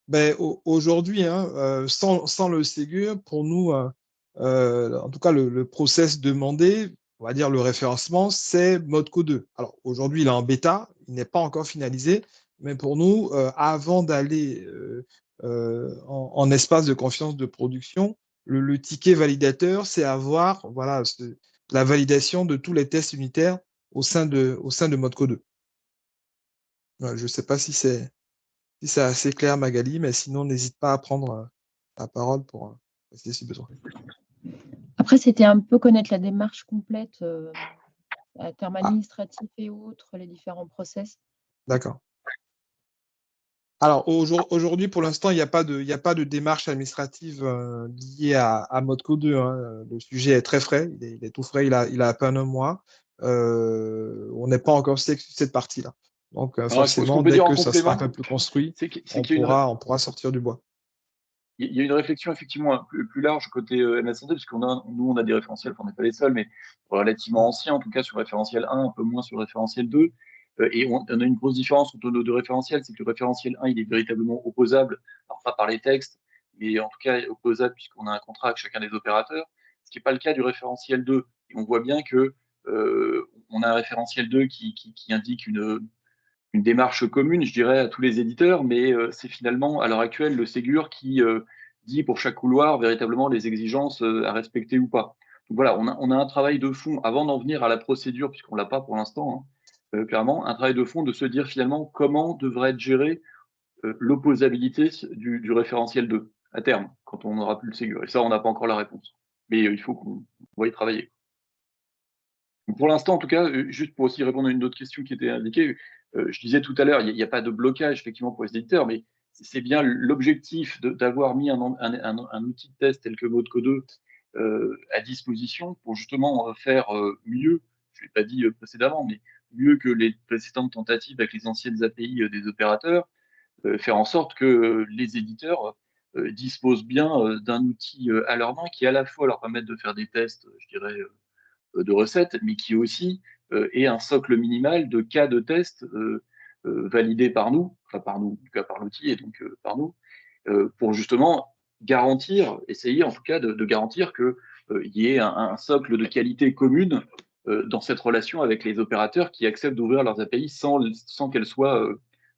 aujourd'hui, hein, sans le Ségur, pour nous, en tout cas, le process demandé, on va dire le référencement, c'est Modco 2. Alors, aujourd'hui, il est en bêta, il n'est pas encore finalisé, mais pour nous, avant d'aller en espace de confiance de production, le ticket validateur, c'est avoir la validation de tous les tests unitaires au sein de Modco 2. Je ne sais pas si c'est assez clair, Magali, mais sinon, n'hésite pas à prendre la parole pour essayer si besoin. Après, c'était un peu connaître la démarche complète, à termes administratifs et autres, les différents process. D'accord. Alors aujourd'hui, pour l'instant, il n'y a pas de démarche administrative liée à Modco 2. Hein. Le sujet est très frais, il est tout frais, il a à peine un mois. On n'est pas encore sur cette partie-là. Donc forcément, dès que ça sera un peu plus construit, on pourra sortir du bois. Il y a une réflexion effectivement plus large côté MS Santé, parce nous, on a des référentiels, on n'est pas les seuls, mais relativement anciens, en tout cas sur le référentiel 1, un peu moins sur le référentiel 2. Et on a une grosse différence entre nos deux référentiels, c'est que le référentiel 1, il est véritablement opposable, alors pas par les textes, mais en tout cas opposable puisqu'on a un contrat avec chacun des opérateurs, ce qui n'est pas le cas du référentiel 2. Et on voit bien que on a un référentiel 2 qui indique une démarche commune, je dirais, à tous les éditeurs, mais c'est finalement, à l'heure actuelle, le Ségur qui dit pour chaque couloir véritablement les exigences à respecter ou pas. Donc voilà, on a un travail de fond, avant d'en venir à la procédure, puisqu'on ne l'a pas pour l'instant, hein, clairement, un travail de fond de se dire finalement comment devrait être gérée l'opposabilité du référentiel 2 à terme, quand on n'aura plus le Ségur. Et ça, on n'a pas encore la réponse. Mais il faut qu'on va y travailler. Pour l'instant, en tout cas, juste pour aussi répondre à une autre question qui était indiquée, je disais tout à l'heure, il n'y a pas de blocage effectivement pour les éditeurs, mais c'est bien l'objectif d'avoir mis un outil de test tel que Modco 2 à disposition pour justement faire mieux, je ne l'ai pas dit précédemment, mais mieux que les précédentes tentatives avec les anciennes API des opérateurs, faire en sorte que les éditeurs disposent bien d'un outil à leur main qui à la fois leur permette de faire des tests, je dirais, de recettes, mais qui aussi est un socle minimal de cas de test validés par nous, enfin par nous, en tout cas par l'outil et donc par nous, pour justement garantir, essayer en tout cas de garantir qu'il y ait un socle de qualité commune dans cette relation avec les opérateurs qui acceptent d'ouvrir leurs API sans qu'elles soient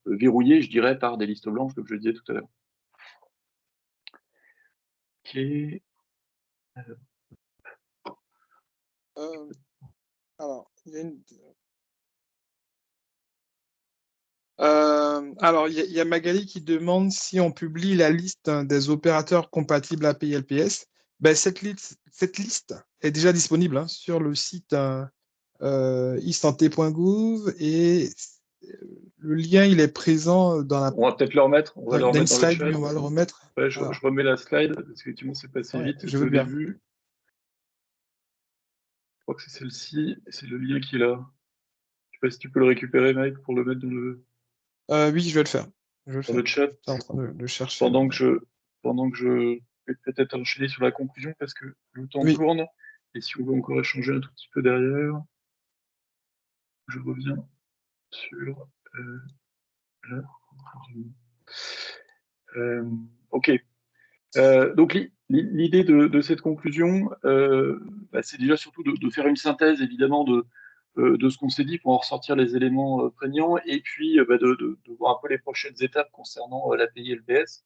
verrouillées, je dirais, par des listes blanches, comme je le disais tout à l'heure. Ok. Alors, il y a Magali qui demande si on publie la liste des opérateurs compatibles API LPS. Ben, cette liste est déjà disponible sur le site e-santé.gouv et le lien il est présent dans la. On va peut-être le remettre. On va le remettre dans le chat. Oui, on va le remettre. Ouais, je remets la slide parce qu'effectivement c'est passé vite. Je veux bien. Début. Je crois que c'est celle-ci. C'est le lien qui est là. Je sais pas si tu peux le récupérer, Mike, pour le mettre dans le. Oui, je vais le faire. Dans le chat. Je suis en train de chercher. Pendant que je vais peut-être enchaîner sur la conclusion parce que le temps tourne. Et si on veut encore échanger un tout petit peu derrière, je reviens sur la conclusion. Ok. Donc l'idée de cette conclusion, c'est déjà surtout de faire une synthèse évidemment de ce qu'on s'est dit pour en ressortir les éléments prégnants et puis de voir un peu les prochaines étapes concernant l'API LPS.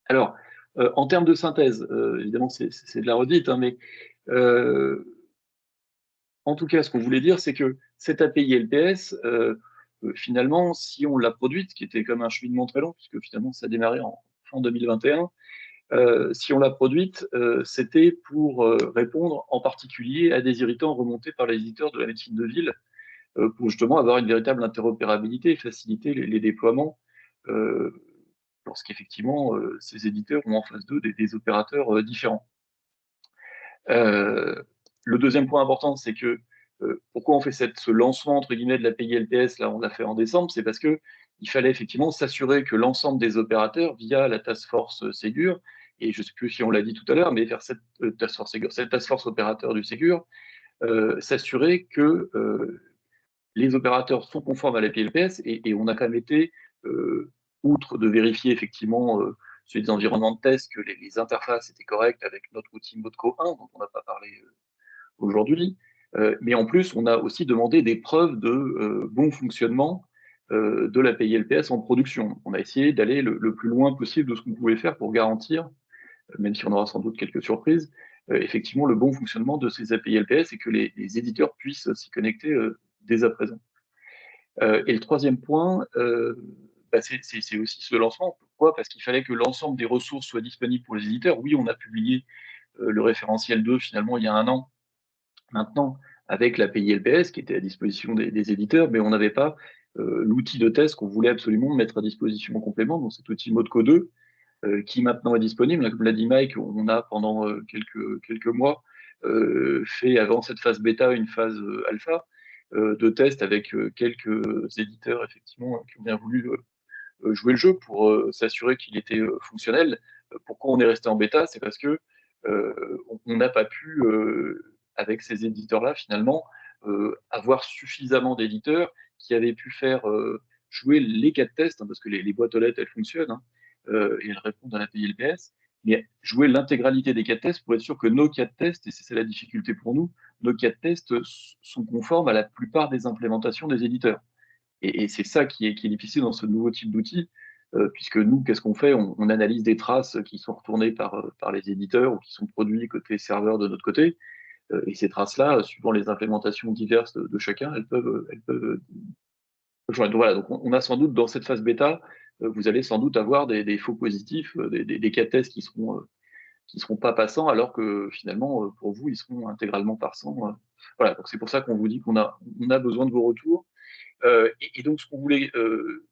Alors, en termes de synthèse, évidemment c'est de la redite, hein, mais en tout cas ce qu'on voulait dire c'est que cette API LPS, finalement, si on l'a produite, qui était comme un cheminement très long, puisque finalement ça a démarré en fin 2021, si on l'a produite, c'était pour répondre en particulier à des irritants remontés par les éditeurs de la médecine de ville, pour justement avoir une véritable interopérabilité et faciliter les déploiements, lorsqu'effectivement ces éditeurs ont en face d'eux des opérateurs différents. Le deuxième point important, c'est que pourquoi on fait ce lancement entre guillemets de l'API LPS, là on l'a fait en décembre, c'est parce que il fallait effectivement s'assurer que l'ensemble des opérateurs, via la task force Ségur, et je ne sais plus si on l'a dit tout à l'heure, mais vers cette task force Ségur, cette task force opérateur du Ségur, s'assurer que les opérateurs sont conformes à l'API LPS, et on a quand même été, outre de vérifier effectivement sur les environnements de test que les interfaces étaient correctes avec notre outil Modco 1, dont on n'a pas parlé aujourd'hui, mais en plus, on a aussi demandé des preuves de bon fonctionnement de l'API LPS en production. On a essayé d'aller le plus loin possible de ce qu'on pouvait faire pour garantir, même si on aura sans doute quelques surprises, effectivement le bon fonctionnement de ces API LPS et que les éditeurs puissent s'y connecter dès à présent. Et le troisième point, c'est aussi ce lancement. Pourquoi ? Parce qu'il fallait que l'ensemble des ressources soient disponibles pour les éditeurs. Oui, on a publié le référentiel 2 finalement il y a 1 an maintenant avec l'API LPS qui était à disposition des éditeurs, mais on n'avait pas l'outil de test qu'on voulait absolument mettre à disposition en complément, donc cet outil Modco 2 qui maintenant est disponible. Comme l'a dit Mike, on a pendant quelques mois fait avant cette phase bêta une phase alpha de test avec quelques éditeurs effectivement qui ont bien voulu jouer le jeu pour s'assurer qu'il était fonctionnel. Pourquoi on est resté en bêta? C'est parce que on n'a pas pu, avec ces éditeurs-là, finalement, avoir suffisamment d'éditeurs qui avaient pu faire jouer les cas de test, hein, parce que les boîtes aux lettres, elles fonctionnent, hein, et elles répondent à l'API LPS, mais jouer l'intégralité des cas de test pour être sûr que nos cas de test, et c'est la difficulté pour nous, nos cas de test sont conformes à la plupart des implémentations des éditeurs. Et c'est ça qui est difficile dans ce nouveau type d'outil, puisque nous, qu'est-ce qu'on fait? On analyse des traces qui sont retournées par les éditeurs ou qui sont produites côté serveur de notre côté. Et ces traces-là, suivant les implémentations diverses de chacun, elles peuvent changer. Donc voilà, donc on a sans doute dans cette phase bêta, vous allez sans doute avoir des faux positifs, des cas de tests qui seront pas passants, alors que finalement, pour vous, ils seront intégralement passants. Voilà, donc c'est pour ça qu'on vous dit qu'on a besoin de vos retours. Et donc, ce qu'on voulait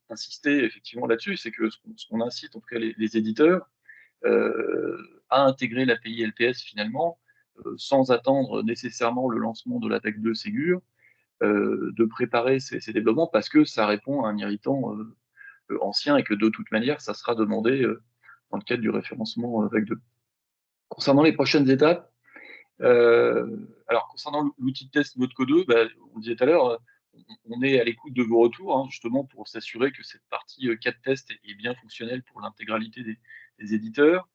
insister effectivement là-dessus, c'est que ce qu'on incite, en tout cas les éditeurs, à intégrer l'API LPS finalement, sans attendre nécessairement le lancement de l'APEC 2 Ségur, de préparer ces développements parce que ça répond à un irritant ancien et que de toute manière, ça sera demandé dans le cadre du référencement APEC 2. Concernant les prochaines étapes, alors concernant l'outil de test Modco 2, on disait tout à l'heure, on est à l'écoute de vos retours, hein, justement pour s'assurer que cette partie cas de test est bien fonctionnelle pour l'intégralité des éditeurs.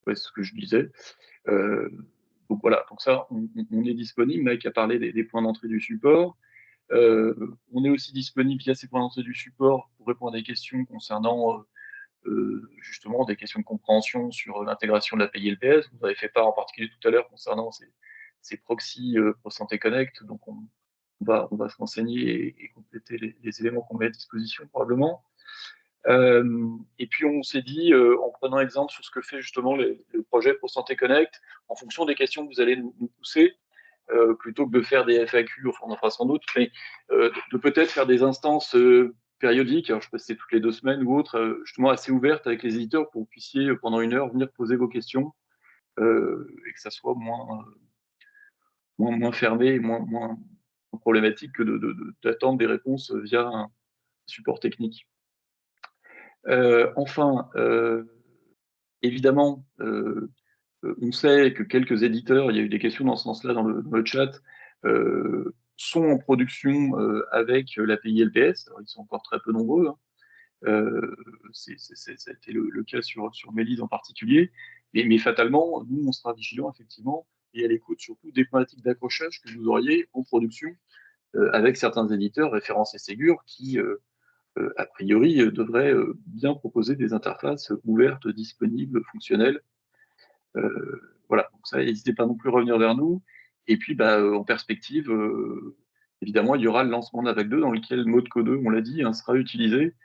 Ouais, c'est ce que je disais. Donc voilà, donc ça, on est disponible. Mike a parlé des points d'entrée du support. On est aussi disponible via ces points d'entrée du support pour répondre à des questions concernant justement des questions de compréhension sur l'intégration de l'API LPS. Vous avez fait part en particulier tout à l'heure concernant ces proxys ProSanté Connect. Donc on va se renseigner et compléter les éléments qu'on met à disposition probablement. Et puis on s'est dit, en prenant exemple sur ce que fait justement le projet ProSanté Connect, en fonction des questions que vous allez nous pousser, plutôt que de faire des FAQ, enfin on en fera sans doute, mais de peut-être faire des instances périodiques, alors je sais pas si c'est toutes les 2 semaines ou autres, justement assez ouvertes avec les éditeurs pour que vous puissiez pendant 1 heure venir poser vos questions et que ça soit moins fermé et moins problématique que d'attendre des réponses via un support technique. Enfin, évidemment, on sait que quelques éditeurs, il y a eu des questions dans ce sens-là dans le chat, sont en production avec l'API LPS. Alors, ils sont encore très peu nombreux. Hein. Ça a été le cas sur Mélis en particulier. Mais fatalement, nous, on sera vigilants, effectivement, et à l'écoute surtout des problématiques d'accrochage que vous auriez en production avec certains éditeurs référencés Ségur qui, a priori, devraient bien proposer des interfaces ouvertes, disponibles, fonctionnelles. Voilà, donc ça, n'hésitez pas non plus à revenir vers nous. Et puis, en perspective, évidemment, il y aura le lancement d'APEC 2 dans lequel Modco 2, on l'a dit, hein, sera utilisé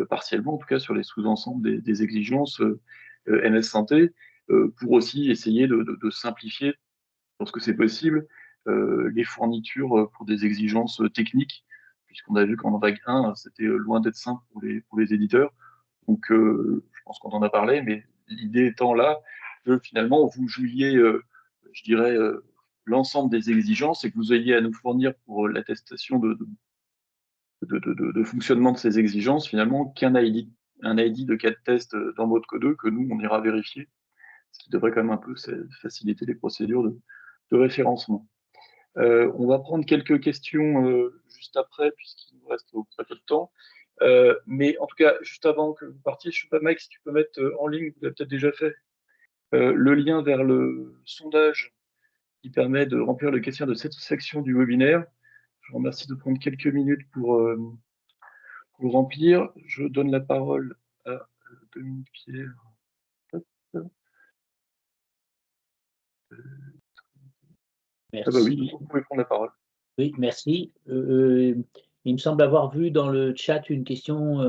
partiellement, en tout cas sur les sous-ensembles des exigences MS Santé, pour aussi essayer de simplifier, lorsque c'est possible, les fournitures pour des exigences techniques, puisqu'on a vu qu'en vague 1, c'était loin d'être simple pour les éditeurs. Donc, je pense qu'on en a parlé, mais l'idée étant là que finalement, vous jouiez, je dirais, l'ensemble des exigences et que vous ayez à nous fournir pour l'attestation de fonctionnement de ces exigences, finalement, qu'un ID de cas de test dans Modco 2 que nous, on ira vérifier, ce qui devrait quand même un peu faciliter les procédures de référencement. On va prendre quelques questions juste après, puisqu'il nous reste très peu de temps. Mais en tout cas, juste avant que vous partiez, je ne sais pas, Mike, si tu peux mettre en ligne, vous l'avez peut-être déjà fait, le lien vers le sondage qui permet de remplir le questionnaire de cette section du webinaire. Je vous remercie de prendre quelques minutes pour le remplir. Je donne la parole à Dominique Pierre. Merci. Ah bah oui, vous pouvez prendre la parole. Oui, merci. Il me semble avoir vu dans le chat une question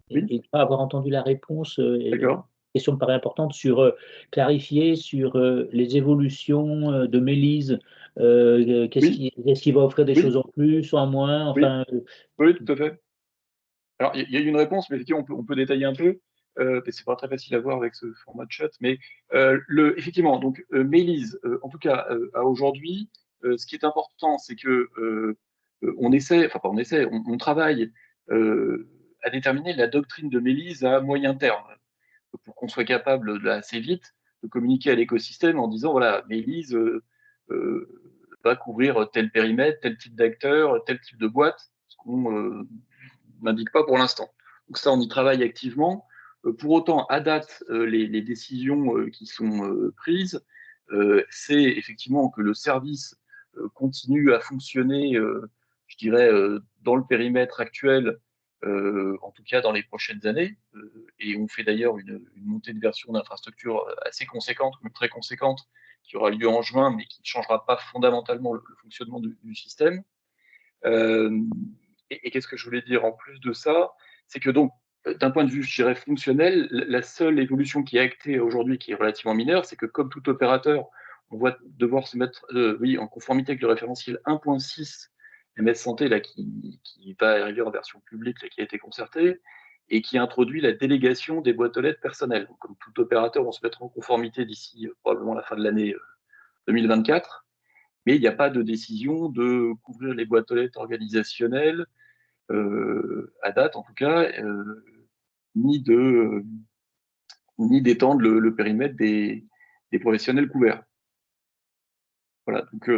Oui. et pas avoir entendu la réponse. D'accord. question me paraît importante sur clarifier sur les évolutions de Mélyse. Qu'est-ce qui va offrir des choses en plus ou en moins? Enfin, oui, tout à fait. Alors, il y a eu une réponse, mais effectivement, on peut détailler un peu. C'est pas très facile à voir avec ce format de chat, mais effectivement, donc Mélyse, en tout cas à aujourd'hui, ce qui est important, c'est que on essaie, enfin pas on essaie, on travaille à déterminer la doctrine de Mélyse à moyen terme, pour qu'on soit capable assez vite de communiquer à l'écosystème en disant voilà, Mélyse va couvrir tel périmètre, tel type d'acteur, tel type de boîte, ce qu'on n'indique pas pour l'instant. Donc ça, on y travaille activement. Pour autant, à date, les décisions qui sont prises, c'est effectivement que le service continue à fonctionner, je dirais, dans le périmètre actuel, en tout cas dans les prochaines années. Et on fait d'ailleurs une montée de version d'infrastructure assez conséquente, même très conséquente, qui aura lieu en juin, mais qui ne changera pas fondamentalement le fonctionnement du système. Et qu'est-ce que je voulais dire en plus de ça? C'est que donc, d'un point de vue, je dirais, fonctionnel, la seule évolution qui est actée aujourd'hui, qui est relativement mineure, c'est que comme tout opérateur, on va devoir se mettre en conformité avec le référentiel 1.6 MS Santé, là, qui va arriver en version publique, là, qui a été concerté, et qui introduit la délégation des boîtes aux lettres personnelles. Donc, comme tout opérateur, on se mettra en conformité d'ici probablement la fin de l'année 2024. Mais il n'y a pas de décision de couvrir les boîtes aux lettres organisationnelles, à date en tout cas, ni d'étendre le périmètre des professionnels couverts. Voilà, donc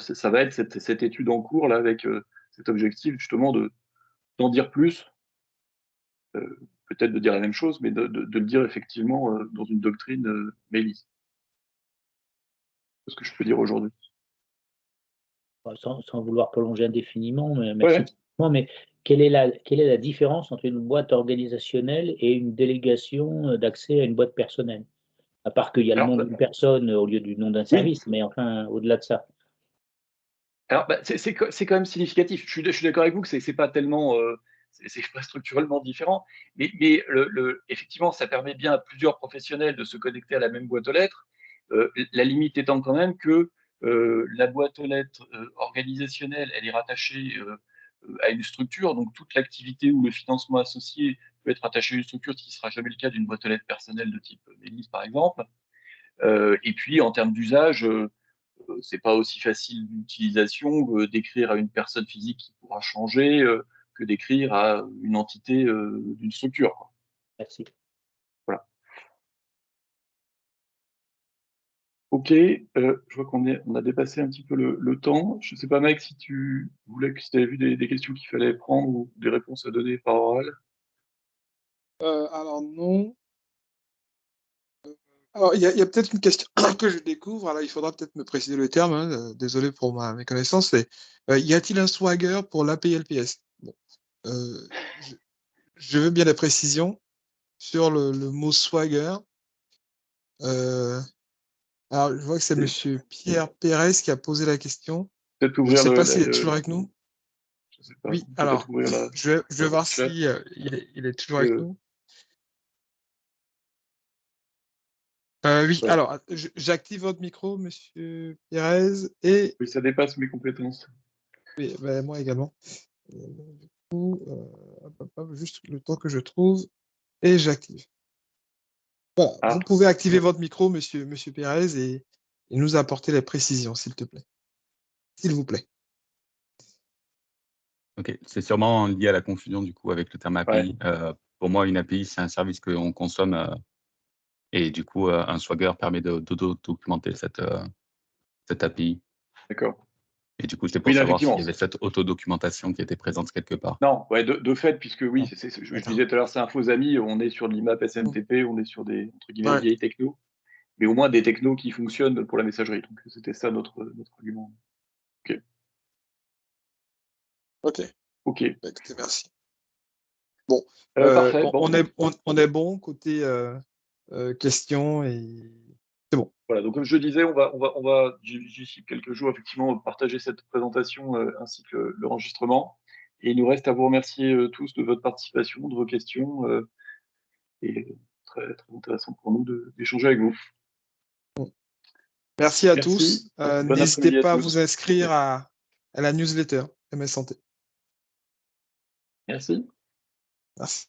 ça va être cette étude en cours là avec cet objectif justement d'en dire plus, peut-être de dire la même chose, mais de le dire effectivement dans une doctrine Mélyse. C'est ce que je peux dire aujourd'hui. sans vouloir prolonger indéfiniment, mais merci. Ouais. Mais quelle est la différence entre une boîte organisationnelle et une délégation d'accès à une boîte personnelle? À part qu'il y a le nom d'une personne au lieu du nom d'un service, mais enfin, au-delà de ça. Alors, c'est quand même significatif. Je suis d'accord avec vous que c'est pas tellement, c'est pas structurellement différent, mais effectivement, ça permet bien à plusieurs professionnels de se connecter à la même boîte aux lettres. La limite étant quand même que la boîte aux lettres organisationnelle, elle est rattachée à une structure, donc toute l'activité ou le financement associé peut être rattaché à une structure, ce qui ne sera jamais le cas d'une boîte aux lettres personnelle de type Mélyse, par exemple. Et puis, en termes d'usage, c'est pas aussi facile d'utilisation d'écrire à une personne physique qui pourra changer que d'écrire à une entité d'une structure, quoi. Merci. Voilà. Ok, je vois on a dépassé un petit peu le temps. Je ne sais pas, Mike, si tu avais vu des questions qu'il fallait prendre ou des réponses à donner par oral. Alors non. Alors, il y a peut-être une question que je découvre. Alors, il faudra peut-être me préciser le terme. Hein, désolé pour mes connaissances. C'est y a-t-il un swagger pour l'API-LPS? Bon, je veux bien la précision sur le mot swagger. Alors, je vois que c'est Monsieur Pierre Pérez qui a posé la question. Je ne sais pas s'il est toujours avec nous. Je sais pas. Oui, alors, je vais voir si il est toujours avec nous. Oui, ouais. Alors, j'active votre micro, Monsieur Pérez, et... Oui, ça dépasse mes compétences. Oui, ben, moi également. Du coup, juste le temps que je trouve, et j'active. Voilà, vous pouvez activer votre micro, Monsieur Pérez, et nous apporter les précisions, s'il te plaît. S'il vous plaît. Ok, c'est sûrement lié à la confusion du coup avec le terme API. Ouais. Pour moi, une API, c'est un service qu'on consomme et du coup, un Swagger permet de documenter cette API. D'accord. Et du coup, c'était pour savoir s'il y avait cette autodocumentation qui était présente quelque part. Non, ouais, de fait, puisque oui, je disais tout à l'heure, c'est un faux ami, on est sur de l'IMAP SMTP, on est sur des entre guillemets vieilles technos, mais au moins des technos qui fonctionnent pour la messagerie. Donc c'était ça notre argument. Ok. Ok. Écoutez, merci. Bon, parfait. On est bon côté questions et c'est bon. Voilà, donc comme je disais, on va d'ici quelques jours effectivement partager cette présentation ainsi que l'enregistrement. Et il nous reste à vous remercier tous de votre participation, de vos questions. Et très, très intéressant pour nous d'échanger avec vous. Merci à Merci. tous. N'hésitez pas à vous inscrire à la newsletter MS Santé. Merci. Merci.